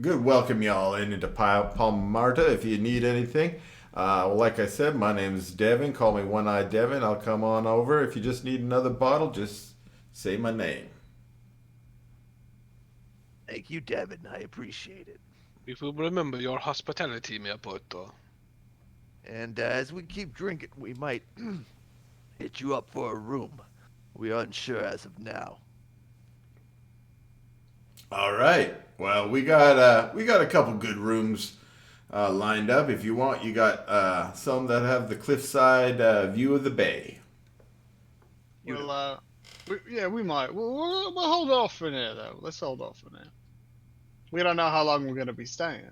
welcome y'all into Palma Marta if you need anything. Well, like I said, my name is Devin. Call me One Eye Devin. I'll come on over. If you just need another bottle, just say my name. Thank you, Devin. I appreciate it. We will remember your hospitality, mio Porto. And as we keep drinking, we might hit you up for a room. We are unsure as of now. All right. Well, we got a couple good rooms lined up. If you want, you got some that have the cliffside view of the bay. Well, we might. We'll hold off for now, though. Let's hold off for now. We don't know how long we're gonna be staying.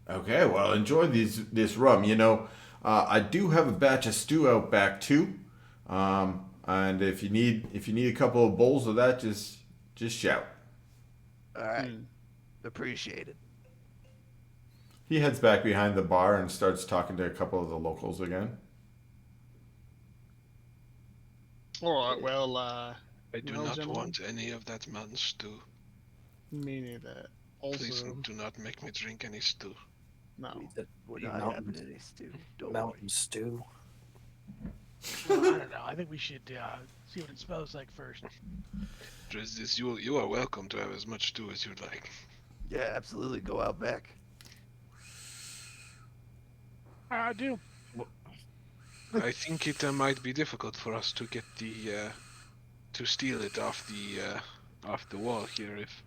Okay. Well, enjoy this rum. You know, I do have a batch of stew out back too. And if you need a couple of bowls of that, just shout. All right. Appreciate it. He heads back behind the bar and starts talking to a couple of the locals again. All right. Well, I do well, not gentlemen. want any of that man's stew. me neither. Please Also, do not make me drink any stew. no. We're The not mountain- having any stew. Don't Mountain stew. Well, I don't know. I think we should see what it smells like first. Dresdes, you are welcome to have as much stew as you'd like. worry. Yeah, absolutely. Go out back. I do. I think it might be difficult for us to get to steal it off the wall here if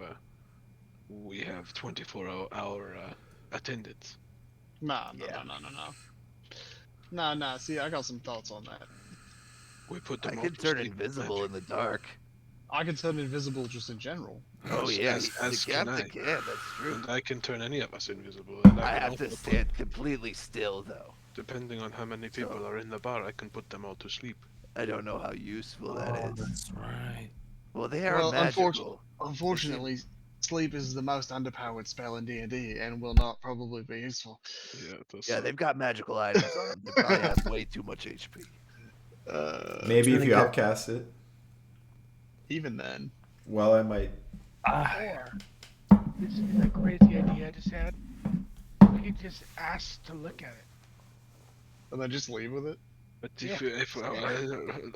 we have 24-hour attendance. No. See, I got some thoughts on that. We put I them all can to turn sleep with invisible in magic. the dark. I can turn invisible just in general. Oh As- yeah, as the can captain I. can. That's true. And I can turn any of us invisible. And I can have to also stand completely still though. depending on how many people are in the bar, I can put them all to sleep. I don't know how useful that Oh, is. that's right. Well, they are Well, magical. Unfortunately, sleep is the most underpowered spell in D&D and will not probably be useful. Yeah, that's Yeah, they've got magical items on them. They probably have way too much HP. Maybe if trying you to upcast it. Even then. Well, I might. Or this is a crazy idea I just had. We could just ask to look at it. And then just leave with it. But Yeah. if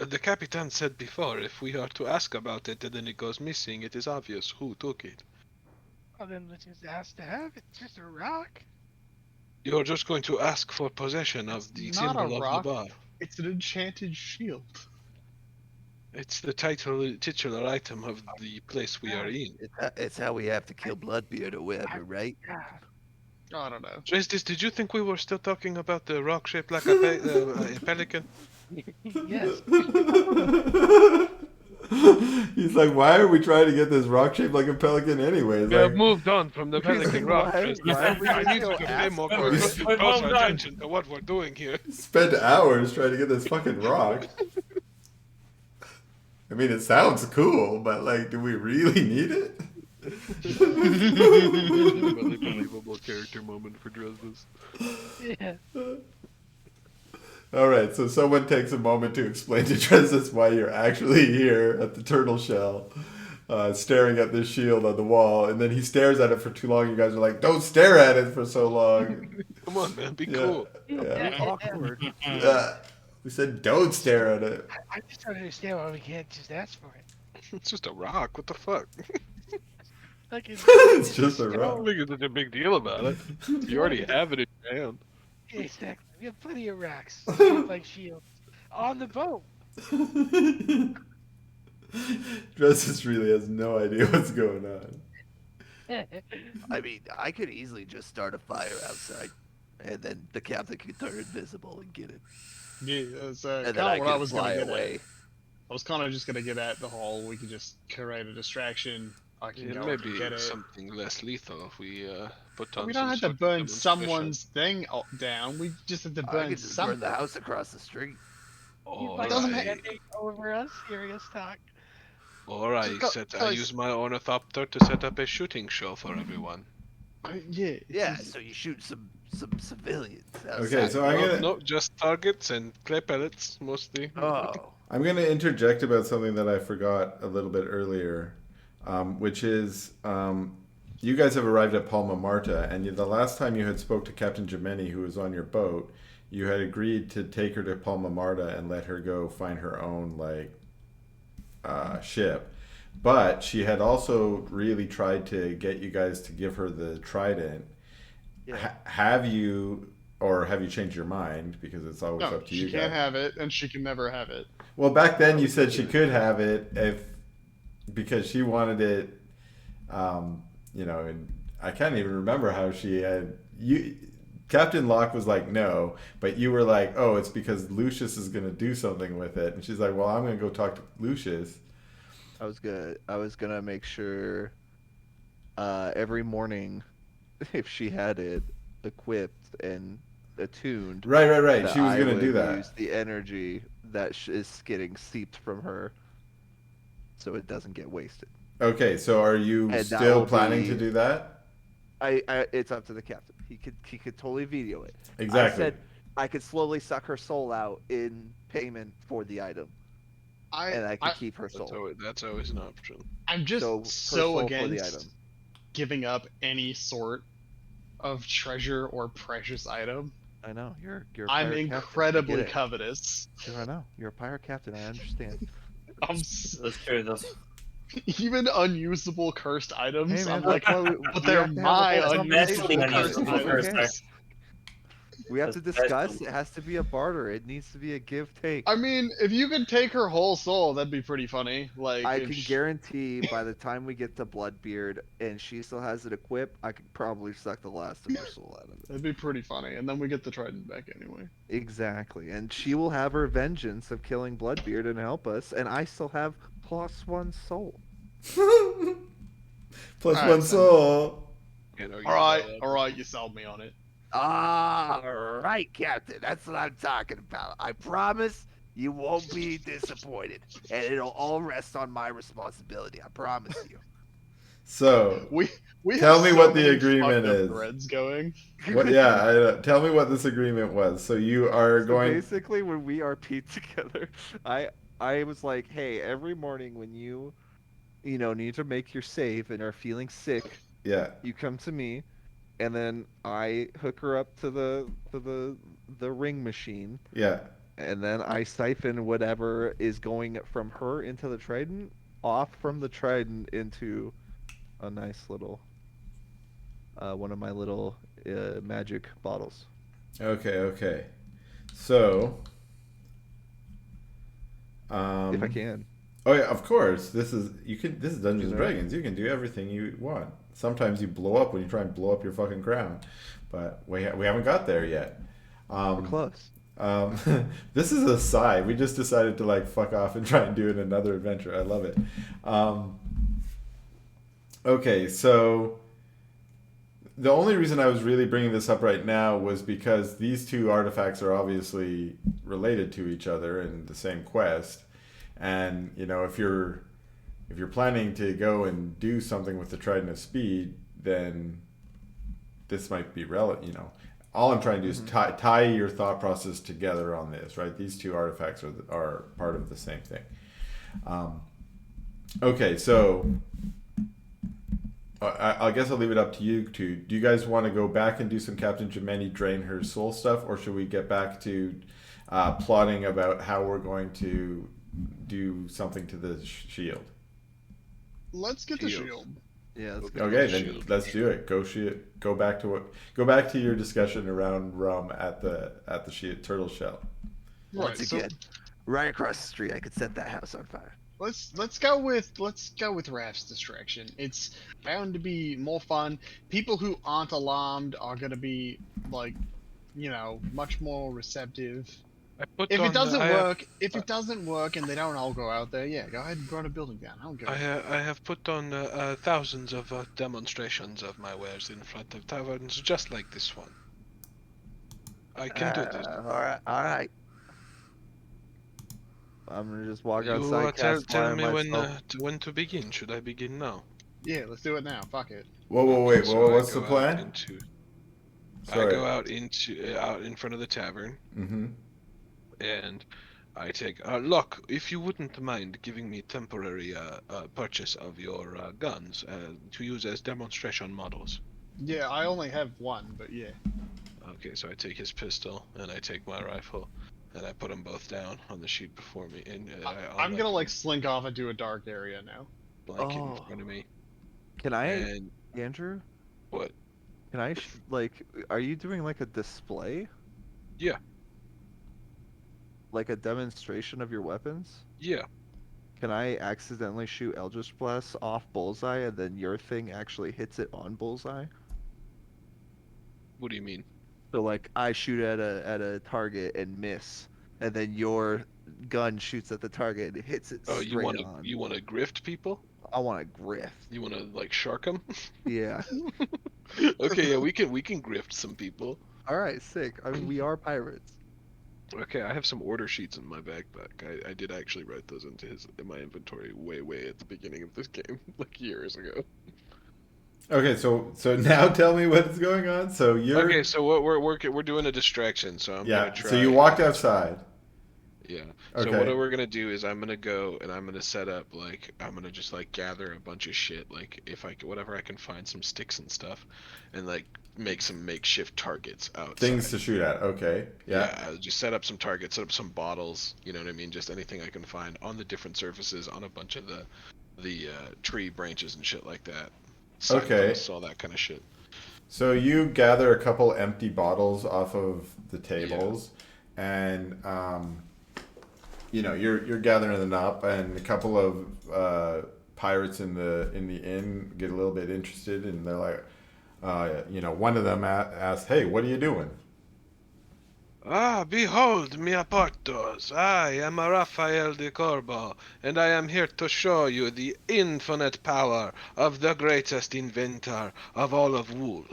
the Capitan said before, if we are to ask about it and then it goes missing, it is obvious who took it. Well, then let's just ask to have it. It's just a rock. You're just going to ask for possession of the It's not a symbol of rock. the bar. It's an enchanted shield. It's the titular item of the place we are in. It's how we have to kill Bloodbeard or whatever, right? God. I don't know. Dresdes, did you think we were still talking about the rock shaped like a pelican? Yes. He's like, why are we trying to get this rock shaped like a pelican anyways? We have Like, moved on from the pelican rock. Why- Dresdes. why are we I need still you to pay asking more for it? closer attention to what we're doing here. spend hours trying to get this fucking rock. I mean, it sounds cool, but like, do we really need it? Really believable character moment for Dresdes. Yeah. All right, so someone takes a moment to explain to Dresdes why you're actually here at the turtle shell, staring at this shield on the wall, and then he stares at it for too long. You guys are like, don't stare at it for so long. Come on, man, be Yeah. cool. Yeah. Awkward. We said don't stare at it. I just don't understand why we can't just ask for it. It's just a rock. What the fuck? Like it's, It's just a I rock. don't think it's such a big deal about it. You already have it in your hand. Exactly. We have plenty of racks shaped like shields on the boat. Dresses really has no idea what's going on. I mean, I could easily just start a fire outside, and then the captain could turn invisible and get it, Yeah, that's and kind then I of what I could was fly gonna get away. at. I was kind of just gonna get at the whole. We could just create a distraction. I can It go may and be get it. something less lethal if we put on We don't some have to sort of burn demonstration. someone's thing down. We just have to I burn could just something. burn the house across the street. All Like doesn't right. standing over us, hearing us talk. All right. Just go- I use my ornithopter to set up a shooting show for everyone. Yeah. Yeah, so you shoot some civilians. Okay, outside. so I'm gonna No, just targets and clay pellets mostly. Oh, I'm gonna interject about something that I forgot a little bit earlier, which is you guys have arrived at Palma Marta, and the last time you had spoke to Captain Jemeni, who was on your boat, you had agreed to take her to Palma Marta and let her go find her own ship. But she had also really tried to get you guys to give her the trident. yeah. Have you, or have you changed your mind? Because it's always No, up to she you can't guys. have it, and she can never have it. Well, back then you said she could have it if because she wanted it. And I can't even remember how she had you. Captain Locke was like, no, but you were like, oh, it's because Lucius is going to do something with it. And she's like, well, I'm going to go talk to Lucius. I was gonna make sure every morning if she had it equipped and attuned Right, right, right. that She was I going to would do that. use the energy that is getting seeped from her so it doesn't get wasted. Okay, so are you And that still will planning be to do that? it's up to the captain. He could totally veto it. I Exactly. said I could slowly suck her soul out in payment for the item, and I could keep her soul. That's always an option. I'm just So her so soul for the item. against giving up any sort of treasure or precious item. I know you're a I'm pirate captain. I incredibly get it. covetous. I know you're a pirate captain. I understand. That's true. Even unusable cursed items. Hey, man, I'm like, that's why but we they're have to have a my whole unusable conversation. cursed Unusable items. cursed We have to That's discuss. best. It has to be a barter. It needs to be a give take. I mean, if you could take her whole soul, that'd be pretty funny. Like, I if can guarantee by the time we get to Bloodbeard and she still has it equipped, I could probably suck the last of her soul out of it. that'd be pretty funny. And then we get the trident back anyway. Exactly. And she will have her vengeance of killing Bloodbeard and help us, and I still have +1 soul. Plus Alright, one then. soul. Can't argue All right, about that. all right, you sold me on it. all right, Captain. That's what I'm talking about. I promise you won't be disappointed, and it'll all rest on my responsibility. I promise you. So, We Tell have me so what the many agreement fucked up is. threads going. tell me what this agreement was. So you are So going. basically, when we RP together, I was like, hey, every morning when you need to make your save and are feeling sick, Yeah, you come to me, and then I hook her up to the ring machine, yeah. and then I siphon whatever is going from her into the trident off from the trident into a nice little one of my little magic bottles. Okay, okay. So, If I can. Oh yeah, of course. This is This is Dungeons and know? Dragons. You can do everything you want. Sometimes you blow up when you try and blow up your fucking crown, but we haven't got there yet. We're close. This is a sigh. We just decided to fuck off and try and do another adventure. I love it. Okay, so the only reason I was really bringing this up right now was because these two artifacts are obviously related to each other in the same quest, and if you're planning to go and do something with the Trident of Speed, then this might be relevant. All I'm trying to do is tie your thought process together on this, right? These two artifacts are part of the same thing. Okay, so I guess I'll leave it up to you two. Do you guys want to go back and do some Captain Jemeni drain her soul stuff, or should we get back to plotting about how we're going to do something to the shield? Let's get the shield. Yeah. Let's go. Okay, then let's do it. Go back to your discussion around rum at the turtle shell. Right. Once So again, right across the street, I could set that house on fire. let's go with Raph's distraction. It's bound to be more fun. People who aren't alarmed are gonna be much more receptive. If it doesn't work and they don't all go out there, yeah, go ahead and burn a building down. I don't care. I have put on thousands of demonstrations of my wares in front of taverns just like this one. I can do this. All right. I'm gonna just walk You outside. tell cast fire me myself. when to begin. Should I begin now? Yeah, let's do it now. Fuck it. Whoa, wait, So I what's the go out plan? I Sorry. go out out in front of the tavern, Mm-hmm. and I take look. If you wouldn't mind giving me temporary purchase of your guns to use as demonstration models. Yeah, I only have one, but yeah. Okay, so I take his pistol and I take my rifle, and I put them both down on the sheet before me, and I'll I'm gonna like slink off into a dark area now. blanket in Oh, front of me. Can I, And Andrew? what? Can I like? Are you doing like a display? Yeah. Like a demonstration of your weapons? Yeah. Can I accidentally shoot Eldritch Blast off Bullseye and then your thing actually hits it on Bullseye? What do you mean? So like I shoot at a target and miss, and then your gun shoots at the target and hits it Oh, straight on. you want to grift people? I want to grift. You want to like shark them? Yeah. Okay, yeah, we can grift some people. All right, sick. I mean, we are pirates. Okay, I have some order sheets in my backpack. I did actually write those in my inventory way at the beginning of this game, like years ago. Okay, so now tell me what's going on. So you're Okay, so what we're doing a distraction, so I'm yeah. gonna try. So you walked outside. Yeah. Okay. So what we're gonna do is I'm gonna go and I'm gonna set up I'm gonna just like gather a bunch of shit, like whatever I can find, some sticks and stuff, and like make some makeshift targets outside. Things to shoot at. Okay. Yeah. I'll just set up some targets, set up some bottles. You know what I mean? Just anything I can find on the different surfaces, on a bunch of the tree branches and shit like that. Okay. Signposts, all that kind of shit. So you gather a couple empty bottles off of the tables, and you're gathering them up, and a couple of pirates in the inn get a little bit interested, and they're like, one of them asks, "Hey, what are you doing?" Ah, behold, mia Portos. I am Raphael de Corbo, and I am here to show you the infinite power of the greatest inventor of all of wool.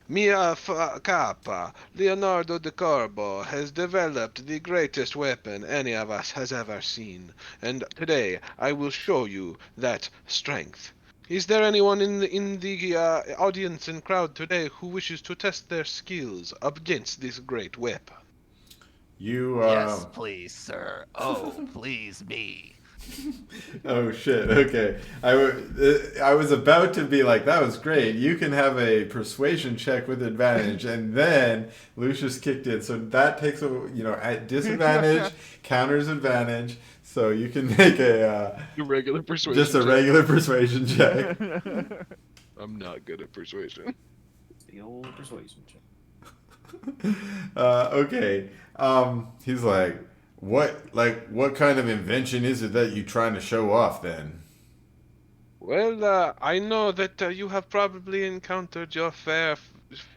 Mia Kappa, Leonardo de Corbo, has developed the greatest weapon any of us has ever seen, and today I will show you that strength. Is there anyone in the audience and crowd today who wishes to test their skills against this great weapon? You Yes, please, sir. Oh, please, me. Oh shit. Okay. I was about to be like, that was great. You can have a persuasion check with advantage, and then Lucius kicked in, so that takes at disadvantage counters advantage. So you can make a regular persuasion. just a regular persuasion check. I'm not good at persuasion. The old persuasion check. Okay. He's like, what kind of invention is it that you're trying to show off then? Well, I know that you have probably encountered your fair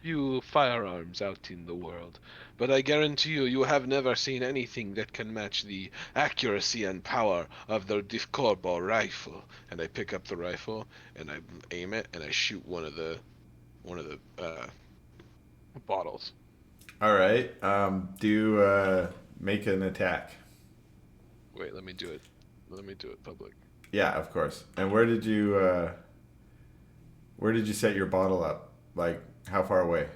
few firearms out in the world, but I guarantee you have never seen anything that can match the accuracy and power of the Discorbo rifle. And I pick up the rifle and I aim it and I shoot one of the bottles. All right. Make an attack. Wait, let me do it. Let me do it public. Yeah, of course. And where did you set your bottle up? Like, how far away?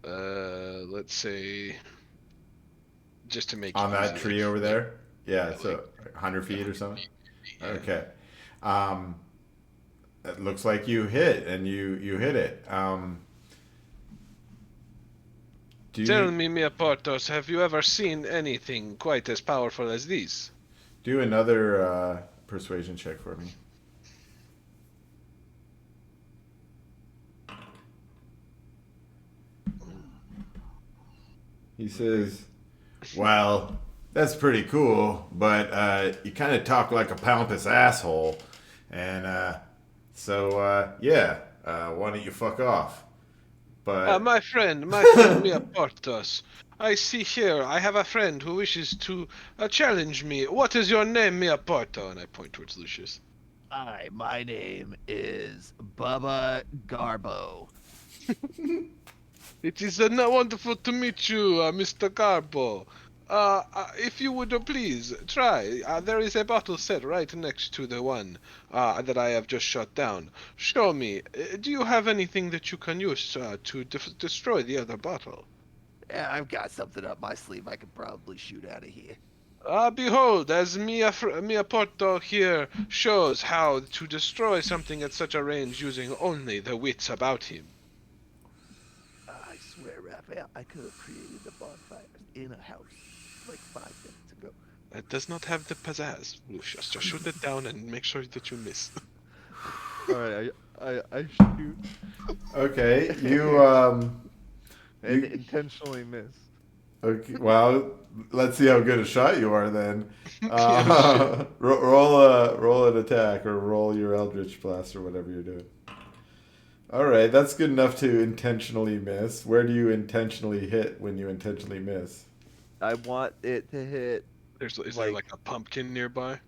Let's say, just to make On it that easy, tree over there? Yeah, yeah, so like 100 feet or something? Yeah. Okay. It looks like you hit, and you hit it. Tell me, mia Portos, have you ever seen anything quite as powerful as these? Do another persuasion check for me. He says, well, that's pretty cool, but you kind of talk like a pompous asshole. And why don't you fuck off? But My friend mia Portos. I see here, I have a friend who wishes to challenge me. What is your name, mia Porto? And I point towards Lucius. Hi, my name is Bubba Garbo. It is wonderful to meet you, Mr. Garbo. If you would please try. There is a bottle set right next to the one that I have just shut down. Show me. Do you have anything that you can use to destroy the other bottle? Yeah, I've got something up my sleeve I could probably shoot out of here. Behold, as Mia Porto here shows how to destroy something at such a range using only the wits about him. I swear, Raphael, I could have created the bonfire in a house like 5 minutes ago. It does not have the pizzazz, Lucius. Just shoot it down and make sure that you miss. All right, I shoot Okay, you and You- intentionally miss. Okay, well, let's see how good a shot you are then. Roll an attack or roll your Eldritch Blast or whatever you're doing. All right, that's good enough to intentionally miss. Where do you intentionally hit when you intentionally miss? I want it to hit. Is there like a pumpkin nearby?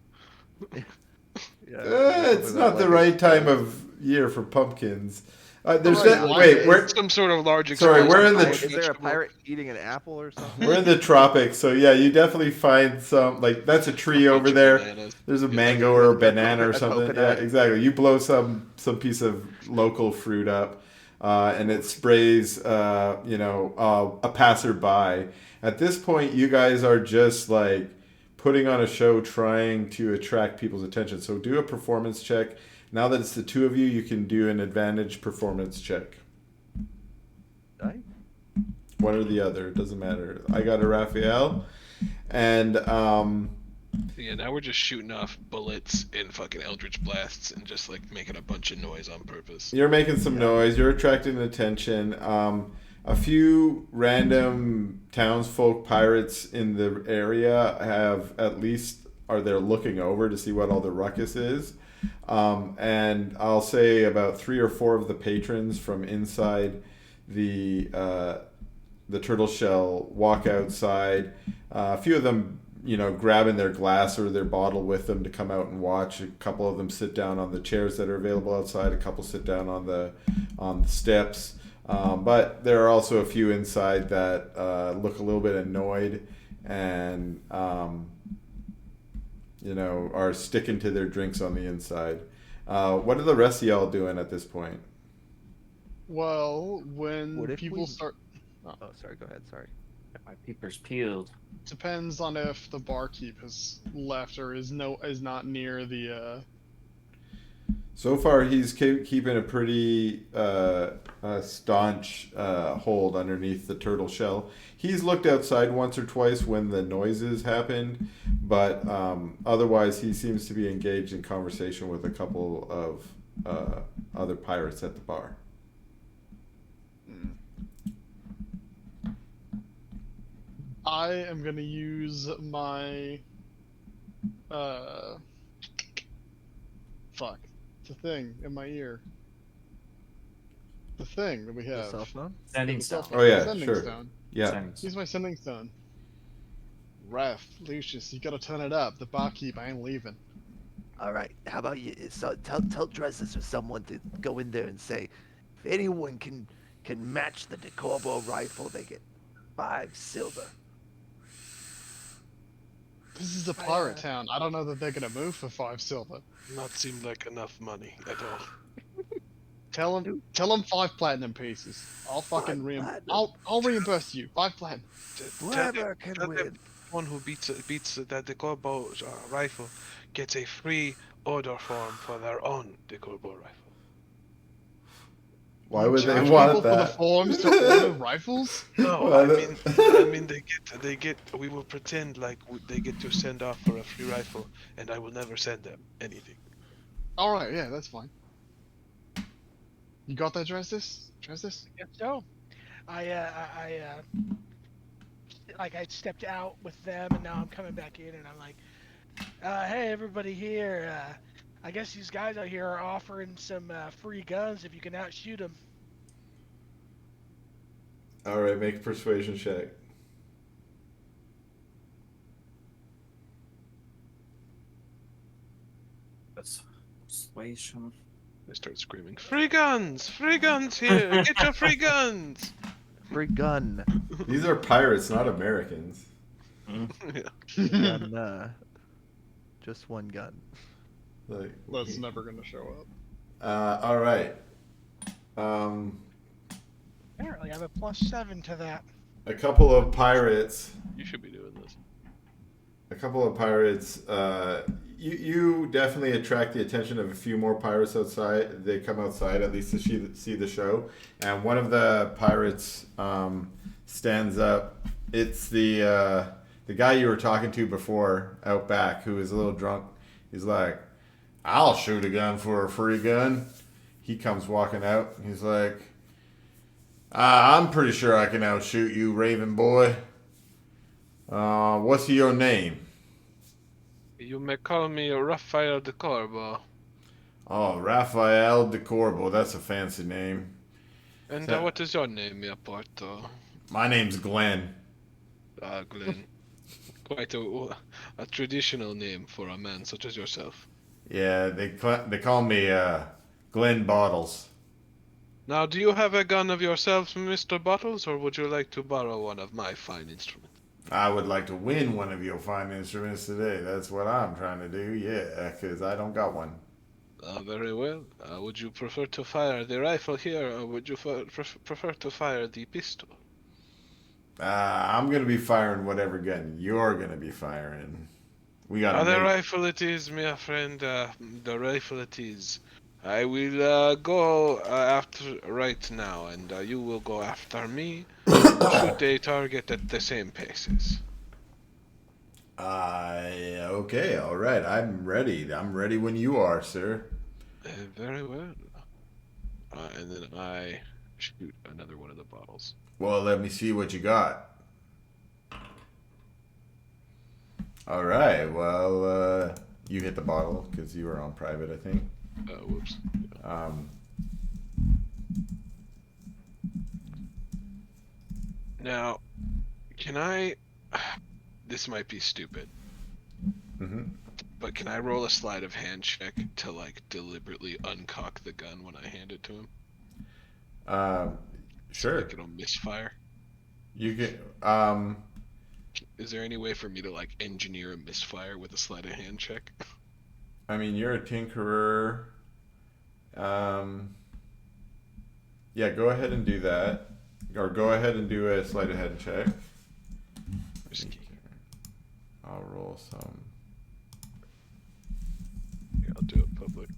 Yeah, It's not the right time of year for pumpkins. There's Alright, that. why Wait, is- we're Some sort of large. Sorry, explosive we're in the large Is there a vegetable. pirate eating an apple or something? we're in the tropics, so yeah, you definitely find some like that's a tree over there. Bananas. There's a Yeah, mango or a banana or a something. Yeah, coconut. exactly. You blow some piece of local fruit up, and it sprays, a passerby. At this point, you guys are just like putting on a show, trying to attract people's attention. So do a performance check. Now that it's the two of you, you can do an advantage performance check. Right? One or the other, it doesn't matter. I got a Raphael, and Yeah, now we're just shooting off bullets in fucking Eldritch Blasts and just like making a bunch of noise on purpose. you're making some noise. You're attracting attention. A few random townsfolk pirates in the area have at least are there looking over to see what all the ruckus is. And I'll say about 3 or 4 of the patrons from inside the turtle shell walk outside. A few of them, grabbing their glass or their bottle with them to come out and watch. A couple of them sit down on the chairs that are available outside. A couple sit down on the steps. But there are also a few inside that look a little bit annoyed and are sticking to their drinks on the inside. What are the rest of y'all doing at this point? Well, when What if people we- start, Oh, sorry. Go ahead. Sorry. My peepers peeled. depends on if the barkeep has left or is not near the. So far, he's keeping a pretty staunch hold underneath the turtle shell. He's looked outside once or twice when the noises happened, but otherwise, he seems to be engaged in conversation with a couple of other pirates at the bar. I am gonna use my. Fuck. It's a thing in my ear. The thing that we The have. cell phone. Sending The stone. cell phone. Oh, yeah, Sending sure. stone. Yeah. Sending Use my sending stone. Ref, Lucius, you gotta turn it up. The barkeep, I ain't leaving. All right, how about you? So tell Dresses or someone to go in there and say, if anyone can match the DeCorbo rifle, they get 5 silver. This is a pirate town. I don't know that they're gonna move for 5 silver. Not seem like enough money at all. Tell them 5 platinum pieces. I'll fucking 5 platinum. I'll reimburse you. 5 platinum. Whoever can tell them win. one who beats that the Corbo rifle gets a free order form for their own Corbo rifle. Why would they Charge want people for the that? forms to order rifles? No, Well, I mean they get. We will pretend like they get to send off for a free rifle, and I will never send them anything. All right, yeah, that's fine. You got that, Dresses? Guess so. I stepped out with them, and now I'm coming back in, and I'm like, hey, everybody here. I guess these guys out here are offering some free guns if you can outshoot them. All right, make a persuasion check. That's persuasion. They start screaming, "Free guns! Free guns here! Get your free guns!" Free gun. These are pirates, not Americans. Gun, just one gun. Like, That's never gonna show up. all right. Um, Apparently, I have a +7 to that. a couple of pirates. You should be doing this. A couple of pirates. You definitely attract the attention of a few more pirates outside. They come outside at least to see the show, and one of the pirates stands up. It's the guy you were talking to before out back, who is a little drunk. He's like, "I'll shoot a gun for a free gun." He comes walking out. He's like, "I'm pretty sure I can outshoot you, Raven boy. What's your name?" You may call me Raphael de Corbo. Oh, Raphael de Corbo. That's a fancy name. And So- what is your name, mio Porto? My name's Glenn. Glenn. Quite a traditional name for a man such as yourself. Yeah, they call me Glenn Bottles. Now, do you have a gun of yourself, Mr. Bottles, or would you like to borrow one of my fine instruments? I would like to win one of your fine instruments today. That's what I'm trying to do. Yeah, because I don't got one. Very well. Would you prefer to fire the rifle here, or would you prefer to fire the pistol? I'm gonna be firing whatever gun you're gonna be firing. We got The to rifle it is, my friend. The rifle it is. I will go after right now, and you will go after me. Shoot a target at the same paces. Okay, all right. I'm ready. I'm ready when you are, sir. Very well. And then I shoot another one of the bottles. Well, let me see what you got. All right. Well, you hit the bottle because you were on private, I think. Whoops. Now, can I? This might be stupid, but can I roll a sleight of hand check to like deliberately uncock the gun when I hand it to him? Sure. Like it'll misfire. You can. Is there any way for me to like engineer a misfire with a sleight of hand check? I mean, you're a tinkerer. Yeah, go ahead and do that. Or go ahead and do a sleight of hand check. Risky. I'll roll some. Yeah, I'll do it public.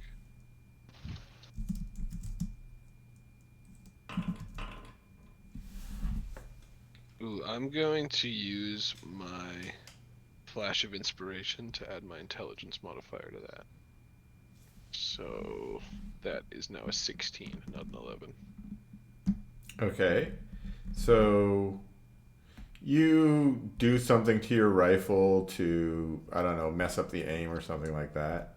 Ooh, I'm going to use my flash of inspiration to add my intelligence modifier to that. So that is now a 16, not an 11. Okay. So you do something to your rifle to, I don't know, mess up the aim or something like that.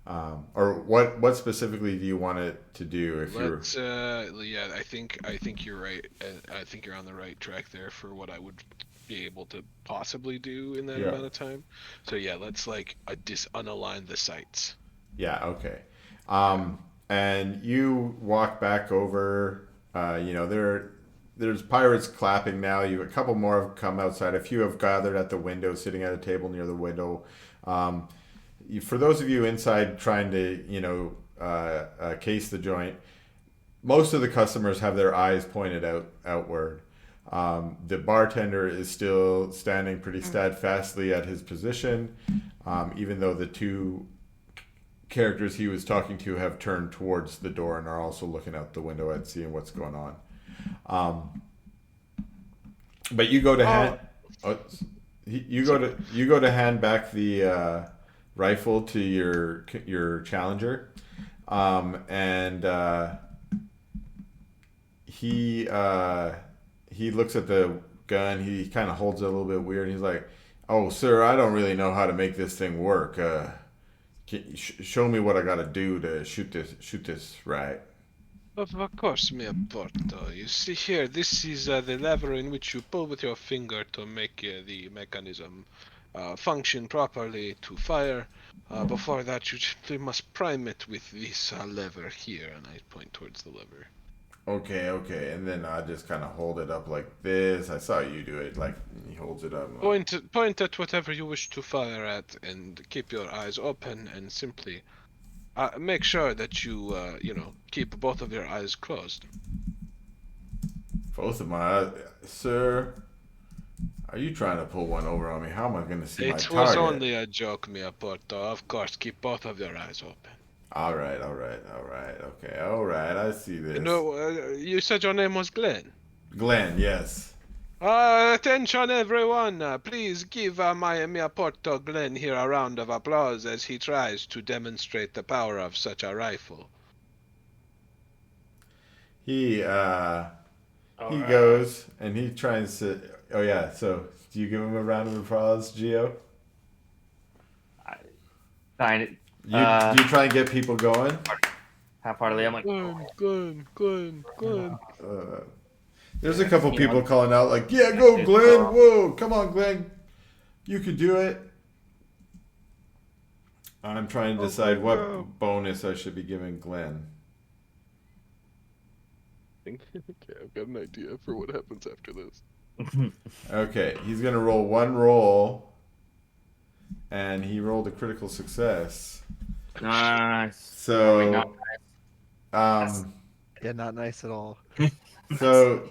Or what specifically do you want it to do? If Let's, yeah, I think you're right. I think you're on the right track there for what I would be able to possibly do in that Yeah. amount of time. So yeah, let's like unalign the sights. Yeah, okay. And you walk back over, there's pirates clapping now. A couple more have come outside. A few have gathered at the window, sitting at a table near the window. For those of you inside trying to, case the joint, most of the customers have their eyes pointed outward. The bartender is still standing pretty steadfastly at his position, even though the two characters he was talking to have turned towards the door and are also looking out the window and seeing what's going on. But you go to you go to hand back the rifle to your challenger, and he looks at the gun. He kind of holds it a little bit weird. He's like, "Oh, sir, I don't really know how to make this thing work. Show me what I got to do to shoot this right." Of course, mio Porto. You see here, this is the lever in which you pull with your finger to make the mechanism function properly to fire. Before that, you simply must prime it with this lever here, and I point towards the lever. Okay. And then I just kind of hold it up like this. I saw you do it. Like, he holds it up. Point at whatever you wish to fire at, and keep your eyes open, and simply make sure that you keep both of your eyes closed. Both of my eyes. Sir, are you trying to pull one over on me? How am I going to see my It was target? only a joke, mia Porto. Of course, keep both of your eyes open. All right. Okay, all right. I see this. You said your name was Glenn. Glenn, yes. Attention, everyone! Please give my mia Porto Glenn here a round of applause as he tries to demonstrate the power of such a rifle. He Alright. goes and he tries to. Oh yeah. So do you give him a round of applause, Gio? Kind of. You try and get people going. Half-heartedly, I'm like, Glenn. There's a couple You people know, calling out like, "Yeah, go it's, Glenn! Whoa, come on, Glenn! You can do it." I'm trying to decide what bonus I should be giving Glenn. Okay, I've got an idea for what happens after this. Okay, he's gonna roll one roll, and he rolled a critical success. nice. So, Yeah, not nice at all. so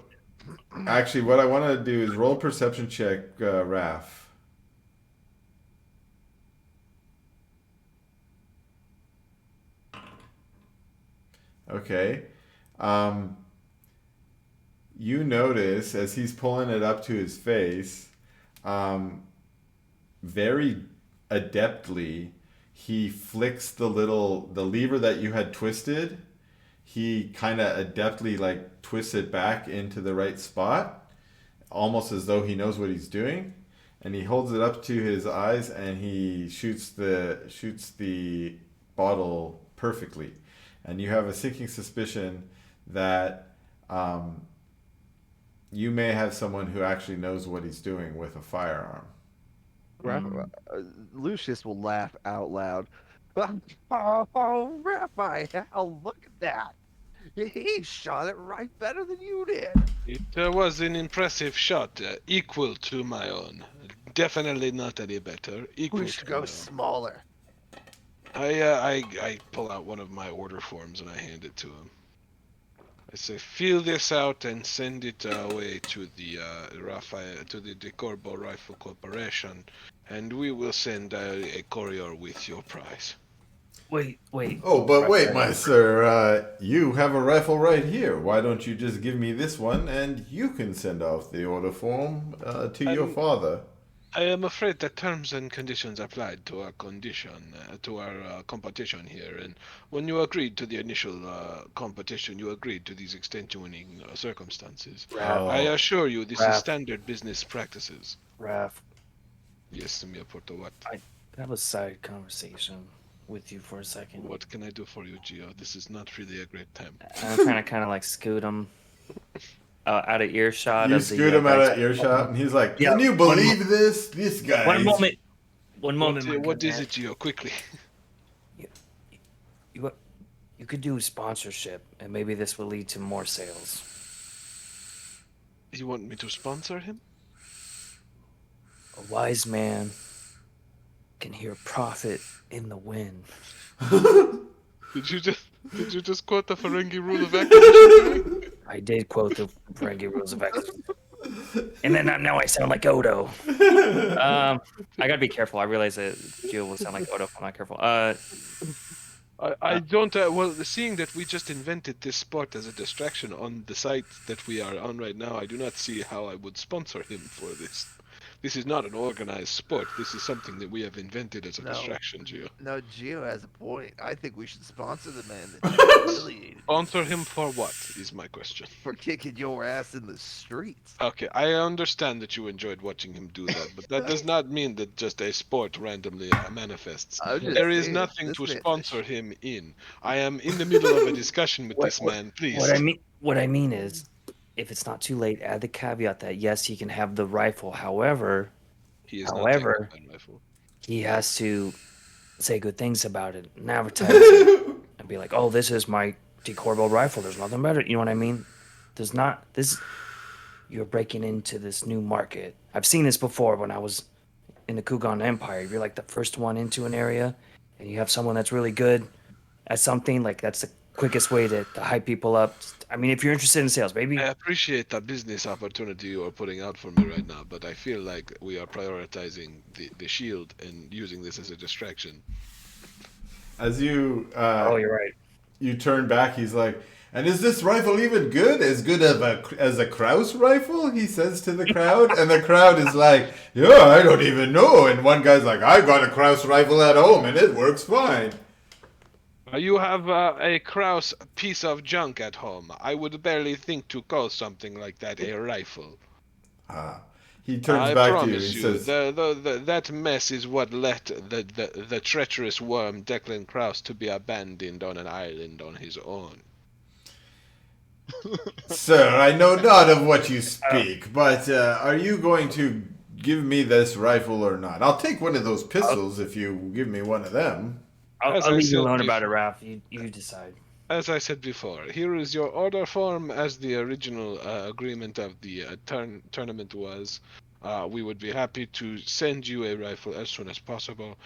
actually, what I want to do is roll a perception check, Raph. Okay. You notice as he's pulling it up to his face, very adeptly, he flicks the lever that you had twisted. He kind of adeptly like twists it back into the right spot, almost as though he knows what he's doing, and he holds it up to his eyes and he shoots the bottle perfectly. And you have a sinking suspicion that you may have someone who actually knows what he's doing with a firearm. Lucius will laugh out loud. Oh, Raphael, look at that. He shot it right better than you did. It was an impressive shot, equal to my own. Definitely not any better. Equal We should to go my own. smaller. I pull out one of my order forms and I hand it to him. I say, fill this out and send it away to the De Corbo Rifle Corporation, and we will send a courier with your prize. Wait. Oh, but wait, my sir, you have a rifle right here. Why don't you just give me this one and you can send off the order form to your father? I am afraid that terms and conditions applied to our competition here, and when you agreed to the initial competition, you agreed to these extenuating circumstances. I assure you, this is standard business practices. Raph, Yes, Mia Porto, what? I have a side conversation with you for a second. What can I do for you, Gio? This is not really a great time. I'm trying to kind of like scoot him out of earshot. You of the, scoot him out guys- of earshot, and he's like, Yeah, "Can you one believe this? This guy." One moment. my What good is man. it, Gio? Quickly. You could do sponsorship, and maybe this will lead to more sales. You want me to sponsor him? A wise man can hear profit in the wind. Did you just quote the Ferengi rule of acquisition? I did quote the Ferengi rules of acquisition. And then now I sound like Odo. I gotta be careful. I realize that Gio will sound like Odo if I'm not careful. I don't. Well, seeing that we just invented this sport as a distraction on the site that we are on right now, I do not see how I would sponsor him for this. This is not an organized sport. This is something that we have invented as a distraction, Gio. No, Gio has a point. I think we should sponsor the man that's humiliated Sponsor him for what, is my question. for kicking your ass in the streets. Okay, I understand that you enjoyed watching him do that, but that does not mean that just a sport randomly manifests. I'm just There is saying, nothing this to man- sponsor him in. I am in the middle of a discussion with this man, please. What I mean is, if it's not too late, add the caveat that yes, he can have the rifle. However, He is not taking my rifle. he has to say good things about it and advertise it and be like, "Oh, this is my decorbal rifle. There's nothing better. You know what I mean? There's not this. You're breaking into this new market. I've seen this before when I was in the Kugan Empire. You're like the first one into an area, and you have someone that's really good at something. Like that's the quickest way to hype people up. I mean, if you're interested in sales, maybe. I appreciate the business opportunity you are putting out for me right now, but I feel like we are prioritizing the shield and using this as a distraction. As you Oh, you're right. you turn back, he's like, "And is this rifle even good? As good as a Kraus rifle?" He says to the crowd, and the crowd is like, "Yeah, I don't even know." And one guy's like, "I got a Kraus rifle at home, and it works fine." You have a Kraus piece of junk at home. I would barely think to call something like that a rifle. He turns I back to you. promise He you, says, that mess is what led the treacherous worm Declan Kraus to be abandoned on an island on his own. "Sir, I know not of what you speak, but are you going to give me this rifle or not? I'll take one of those pistols if you give me one of them." I'll leave you alone about it, Raph. You decide. As I said before, here is your order form as the original agreement of the tournament was. We would be happy to send you a rifle as soon as possible.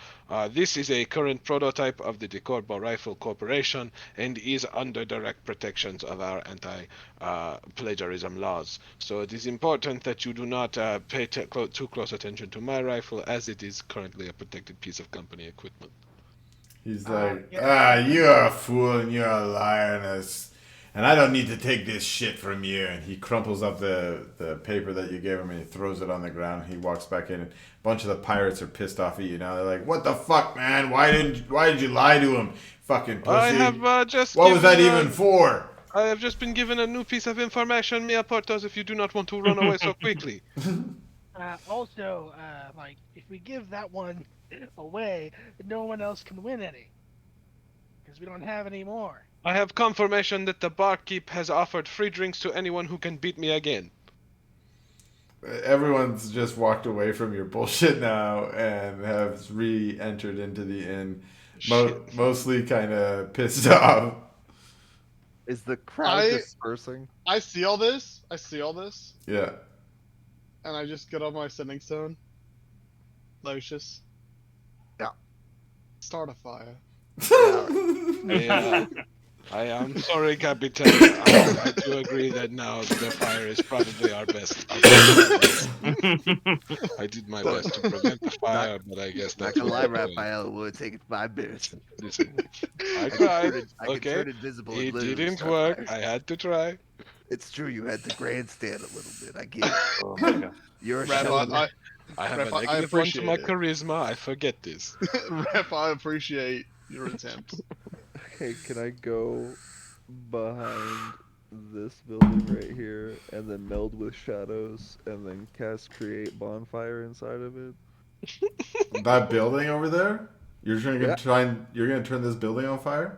This is a current prototype of the Decorbo Rifle Corporation and is under direct protections of our anti-plagiarism laws. So it is important that you do not pay too close attention to my rifle, as it is currently a protected piece of company equipment. He's like, "You're a fool and you're a liar, and I don't need to take this shit from you." And he crumples up the paper that you gave him and he throws it on the ground. He walks back in, and a bunch of the pirates are pissed off at you now. They're like, "What the fuck, man? Why did you lie to him, fucking pussy? I have just What was that even for?" I have just been given a new piece of information, Mia Portos, if you do not want to run away so quickly. Also, like, if we give that one away, no one else can win any. Because we don't have any more. I have confirmation that the barkeep has offered free drinks to anyone who can beat me again. Everyone's just walked away from your bullshit now and has re-entered into the inn, mostly kind of pissed off. Is the crowd dispersing? I see all this. Yeah. And I just get on my sending stone. Lucius. Yeah. Start a fire. I am sorry, Capitan. I do agree that now the fire is probably our best. I did my best to prevent the fire, but I guess that's Not gonna lie, what I'm doing. Raphael, it would have taken 5 minutes. Listen, I I can tried. turn it Okay, invisible it and literally didn't start work. fire. I had to try. It's true, you had to grandstand a little bit. I get it. Oh my god. You're a Rap, showman. I have Rep, a I negative one to appreciate my it. charisma. I forget this. Rep, I appreciate your attempt. Okay, can I go behind this building right here and then meld with shadows and then cast create bonfire inside of it? That building over there? You're Yeah. gonna turn this building on fire?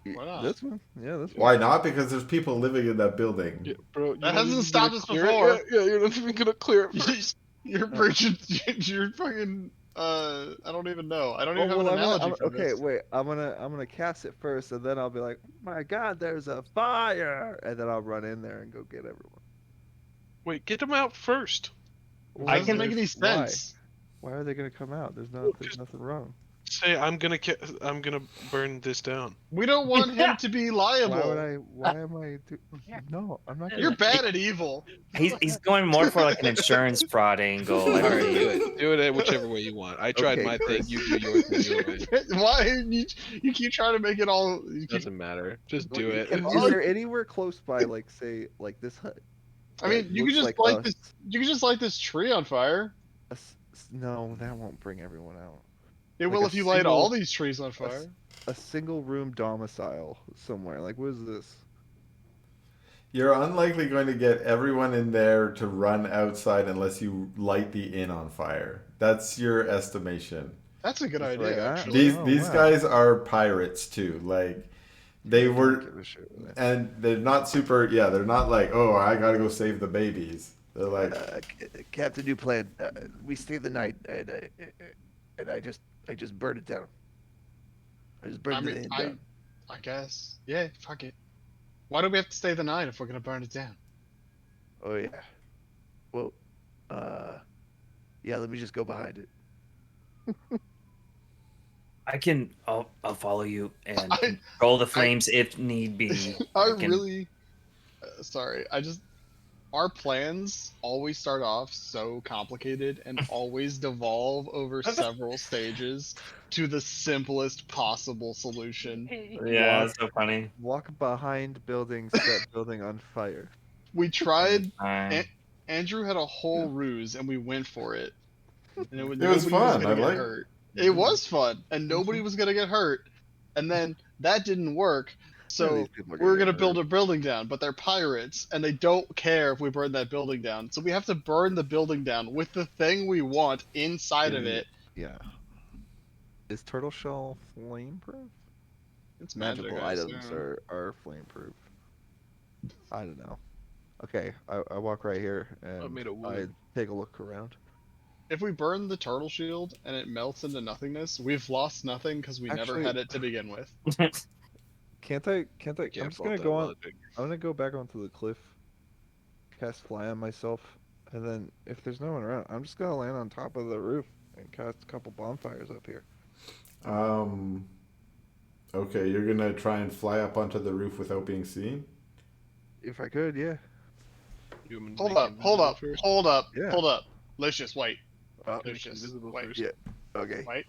Why not? This one? Yeah, this one. Why not? Because there's people living in that building. Yeah, bro, That hasn't stopped us clear before. it? Yeah, you're not even gonna clear it first. You're preaching. You're fucking. I don't even know. I don't even have an analogy for okay, this. wait. I'm gonna cast it first, and then I'll be like, "Oh my God, there's a fire!" And then I'll run in there and go get everyone. Wait, get them out first. That doesn't make any Why? sense. Why are they gonna come out? There's nothing wrong. Say, I'm gonna burn this down. We don't want him to be liable. Why am I? No, I'm not. You're bad at evil. He's going more for like an insurance fraud angle. I All right, believe. do it whichever way you want. I tried Okay, my thing. Chris. You do your thing. Your way. Why you keep trying to make it all? You keep, Doesn't matter. Just do it. Is there anywhere close by, like, say, like this hut? I mean, you could looks just like light this. You could just light this tree on fire. No, that won't bring everyone out. It Like will a if you light single- all these trees on fire. A single room domicile somewhere. Like, what is this? You're unlikely going to get everyone in there to run outside unless you light the inn on fire. That's your estimation. That's a good It's idea. like, actually. These wow. guys are pirates too. Like they were, Give a shit with that. and they're not super. Yeah, they're not like, "Oh, I gotta go save the babies." They're like, Captain, new plan. We stay the night, and I just burn it down. I just burn I the mean, inn down. I guess. Yeah, fuck it. Why do we have to stay the night if we're gonna burn it down? Oh yeah. Well, yeah. Let me just go behind it. I'll follow you and I- control the flames if need be. I can- really. Sorry, our plans always start off so complicated and always devolve over several stages to the simplest possible solution. Yeah, it's so funny. Walk behind building, set building on fire. We tried. Fine. Andrew had a whole ruse, and we went for it. And It was nobody was fun. gonna I get like. hurt. It was fun, and nobody was gonna get hurt. And then that didn't work. So these people are we were gonna gonna get build hurt. a building down, but they're pirates, and they don't care if we burn that building down. So we have to burn the building down with the thing we want inside of it. Yeah. Is turtle shell flame proof? It's magic, Magical I items assume. are flame proof. I don't know. Okay, I walk right here and made of I wood. take a look around. If we burn the turtle shield and it melts into nothingness, we've lost nothing because we never Actually- had it to begin with. Can't I? I'm just Careful gonna with go that on. logic. I'm gonna go back onto the cliff, cast fly on myself, and then if there's no one around, I'm just gonna land on top of the roof and cast a couple bonfires up here. Okay, you're gonna try and fly up onto the roof without being seen. If I could, yeah. Human Hold make up, hold invisible up, first. hold up, Yeah. hold up. Let's just wait. Oh, Let's just invisible wait. first. yeah. Okay. Wait.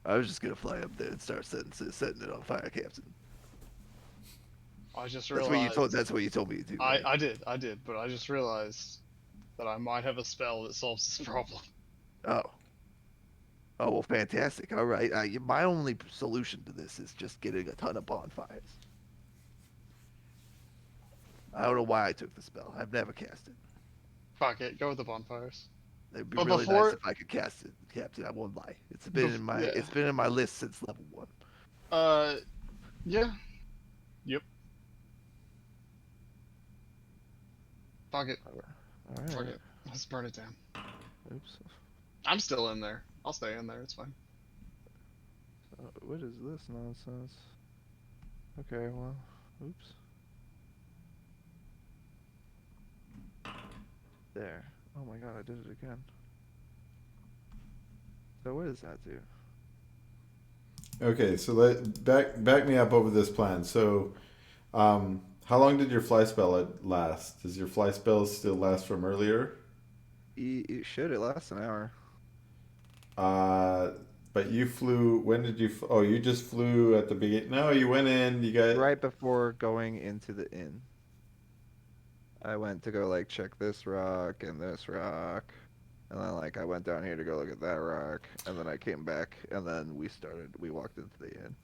I was just gonna fly up there and start setting it on fire, Captain. I just That's realized. what you told. That's what you told me to do. right? I did, but I just realized that I might have a spell that solves this problem. Oh. Oh well, fantastic. All right. My only solution to this is just getting a ton of bonfires. I don't know why I took the spell. I've never cast it. Fuck it, go with the bonfires. It'd be But really before- nice if I could cast it, Captain. I won't lie. It's been in my yeah. it's been in my list since level 1. Yeah. Yep. Fuck it, All right. fuck it. Let's burn it down. Oops. I'm still in there. I'll stay in there. It's fine. What is this nonsense? Okay, well, oops. There. Oh my god, I did it again. So what does that do? Okay, so back me up over this plan. So, how long did your fly spell last? Does your fly spell still last from earlier? It should. It lasts an hour. But you flew. When did you? Oh, you just flew at the beginning. No, you went in. You got Right before going into the inn. I went to go like check this rock and this rock. And then like I went down here to go look at that rock. And then I came back and then we walked into the inn.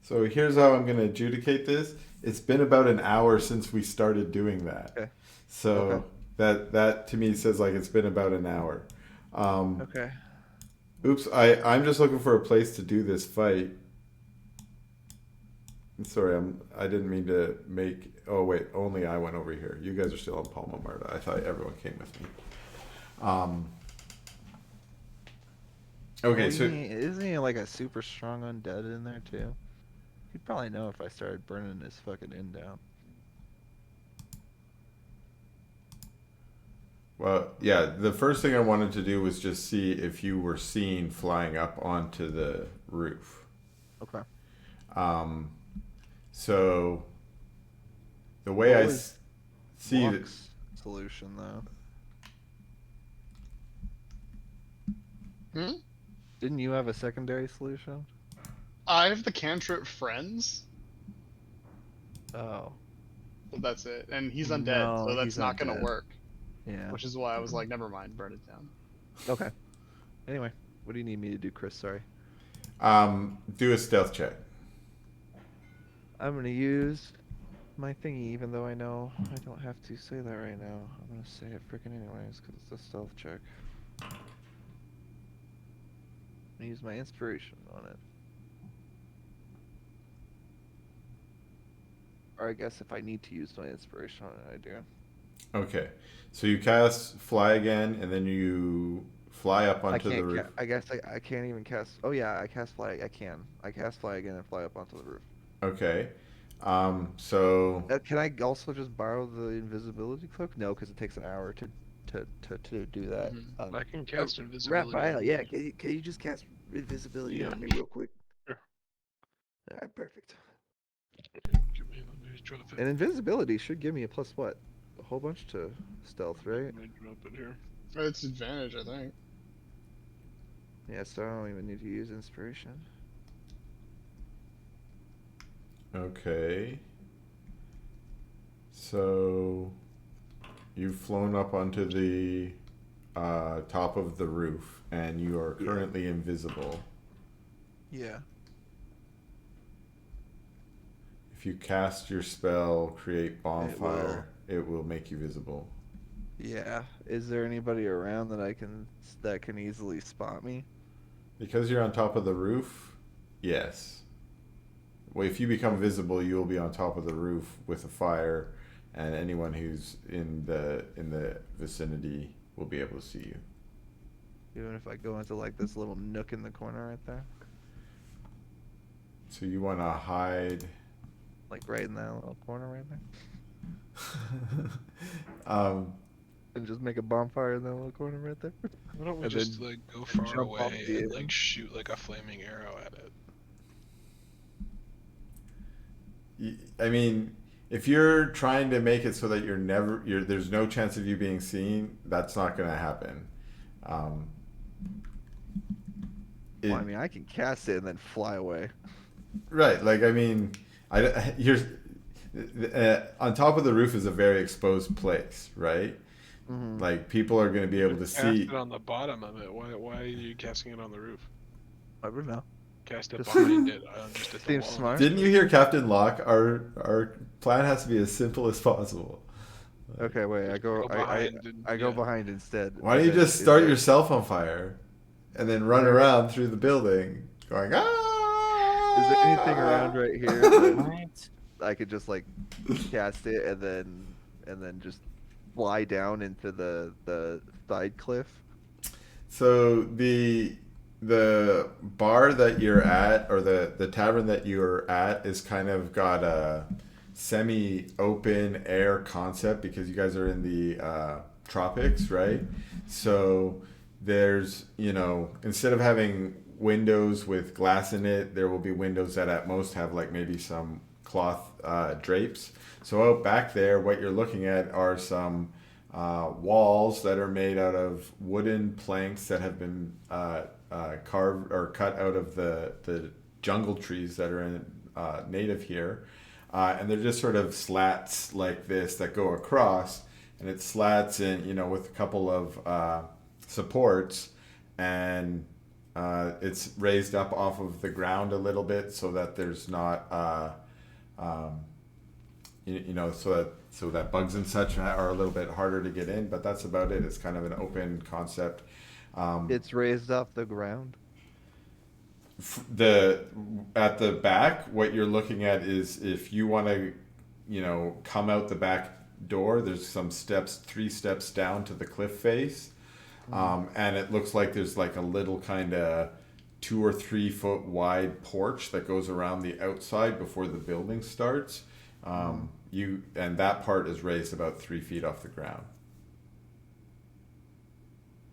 So here's how I'm going to adjudicate this. It's been about an hour since we started doing that. Okay. So that to me says like it's been about an hour. Okay. Oops, I'm just looking for a place to do this fight. Sorry, I didn't mean to make. Oh wait, only I went over here. You guys are still on Palma, Marta. I thought everyone came with me. Okay, so Isn't he like a super strong undead in there too? He'd probably know if I started burning his fucking inn down. well, yeah. The first thing I wanted to do was just see if you were seen flying up onto the roof. Okay. So the way What I was see that. Walk's solution though. Hmm? Didn't you have a secondary solution? I have the cantrip friends. Oh. But that's it, and he's undead, No, so that's he's not gonna undead. work. Yeah. Which is why I was like, never mind, burn it down. Okay. Anyway, what do you need me to do, Chris? Sorry. Do a stealth check. I'm gonna use my thingy, even though I know I don't have to say that right now. I'm gonna say it freaking anyways, because it's a stealth check. I'm gonna use my inspiration on it. Or I guess if I need to use my inspiration on it, I do. Okay, so you cast fly again, and then you fly up I onto the can't. roof. I guess I can't even cast. Oh yeah, I cast fly. I can. I cast fly again and fly up onto the roof. Okay, So Can I also just borrow the invisibility cloak? No, because it takes an hour to do that. I can cast invisibility. Raphael, yeah, can you just cast invisibility on me real quick? Sure. All right, perfect. Let me drop it. And invisibility should give me a plus what? A whole bunch to stealth, right? Let me drop it here. It's advantage, I think. Yeah, so I don't even need to use inspiration. okay. So you've flown up onto the top of the roof, and you are Yeah. currently invisible. Yeah. If you cast your spell, create bonfire, it will make you visible. Yeah. Is there anybody around that can easily spot me? Because you're on top of the roof, yes. Well, if you become visible, you will be on top of the roof with a fire, and anyone who's in the vicinity will be able to see you. Even if I go into like this little nook in the corner right there, So you want to hide. like right in that little corner right there, um, and just make a bonfire in that little corner right there. Why don't we And just then like go far jump off away the and end. like shoot like a flaming arrow at it? I mean, if you're trying to make it so that there's no chance of you being seen, that's not going to happen. Um, Well, I mean, I can cast it and then fly away. right. Like, I mean, you're on top of the roof is a very exposed place, right? Mm-hmm. Like, people are going to be able to Cast see. it on the bottom of it. Why are you casting it on the roof? I don't know. Cast it Just behind it, just at the seems wall. smart. Didn't you hear Captain Locke? Our plan has to be as simple as possible. Okay, wait. I go. Go behind and- I go yeah. behind instead. Why don't you And then just is start there- yourself on fire, and then run there- around through the building, going ah? Is there anything around right here that What? I could just like cast it and then just fly down into the side cliff? So the bar that you're at, or the tavern that you're at, is kind of got a semi-open air concept because you guys are in the tropics, right? So there's, instead of having windows with glass in it, there will be windows that at most have like maybe some cloth drapes. So out back there, what you're looking at are some walls that are made out of wooden planks that have been carved or cut out of the jungle trees that are native here. And they're just sort of slats like this that go across, and it slats in, with a couple of supports, and it's raised up off of the ground a little bit so that there's not, so that bugs and such are a little bit harder to get in. But that's about it. It's kind of an open concept. It's raised off the ground. At the back, what you're looking at is if you want to, come out the back door. There's some steps, 3 steps down to the cliff face. And it looks like there's like a little kind of 2 or 3 foot wide porch that goes around the outside before the building starts. And that part is raised about 3 feet off the ground.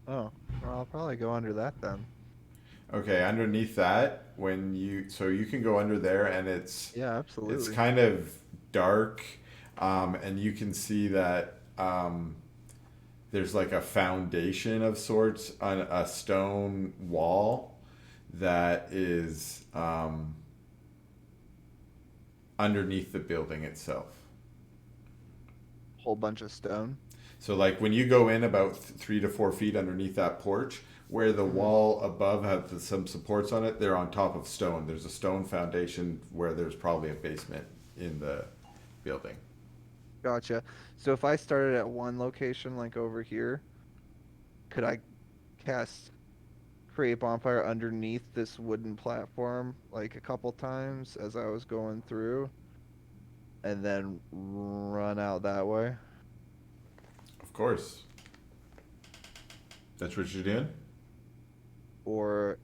Oh, well, I'll probably go under that then. Okay, underneath that, so you can go under there, and it's absolutely. kind of dark, and you can see that there's like a foundation of sorts on a stone wall that is underneath the building itself. Whole bunch of stone. So like when you go in about 3 to 4 feet underneath that porch, where the wall above has some supports on it, they're on top of stone. There's a stone foundation where there's probably a basement in the building. Gotcha. So if I started at one location, like over here, could I create bonfire underneath this wooden platform like a couple times as I was going through, and then run out that way? Of course. That's what you're doing? Or,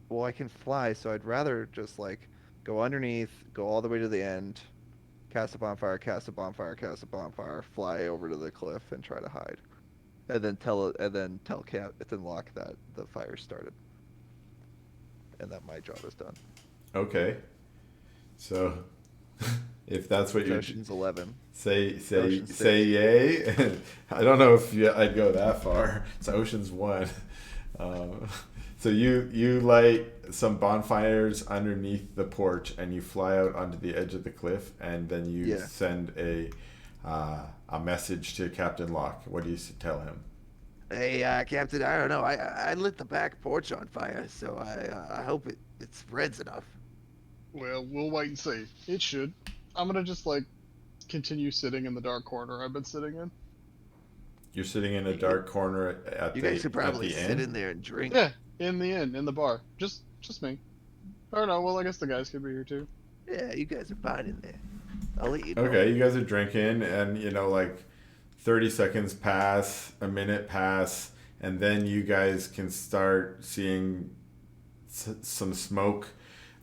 well, I can fly, so I'd rather just like go underneath, go all the way to the end, cast a bonfire, cast a bonfire, cast a bonfire, fly over to the cliff and try to hide, and then tell Locke that the fire started, and that my job is done. Okay. So, if that's what It's you Ocean's 11. say Ocean's say 6. yay. I don't know if I'd go that far. It's Ocean's 1. So you light some bonfires underneath the porch, and you fly out onto the edge of the cliff, and then you Yeah. send a message to Captain Locke. What do you tell him? Hey, Captain, I don't know. I lit the back porch on fire, so I hope it spreads enough. Well, we'll wait and see. It should. I'm gonna just like continue sitting in the dark corner I've been sitting in. You're sitting in a dark corner at You the guys could probably at the sit inn. in there and drink. Yeah, in the inn, in the bar. Just me. Or no, well I guess the guys could be here too. Yeah, you guys are fine in there. I'll let you know. Okay, you guys are drinking, and like 30 seconds pass, a minute pass, and then you guys can start seeing some smoke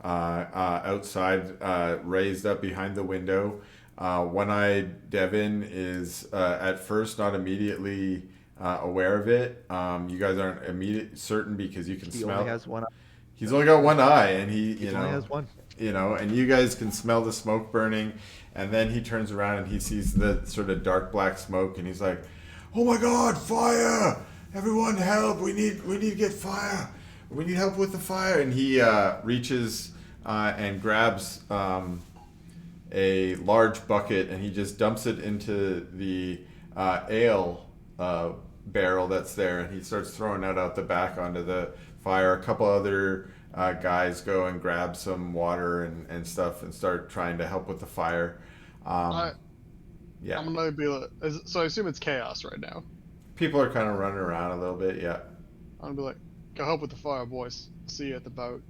outside, raised up behind the window. One-eyed Devin is at first not immediately aware of it. You guys aren't immediate certain because you can He smell. only has one. He's only got one eye, and He only has one. and you guys can smell the smoke burning, and then he turns around and he sees the sort of dark black smoke, and he's like, "Oh my God, fire! Everyone, help! We need to get fire. We need help with the fire." And he reaches and grabs a large bucket, and he just dumps it into the ale barrel that's there, and he starts throwing that out the back onto the fire. A couple other guys go and grab some water and stuff and start trying to help with the fire. Yeah, I'm gonna be like, so I assume it's chaos right now. people are kind of running around a little bit. Yeah. I'm gonna be like, go help with the fire, boys. See you at the boat.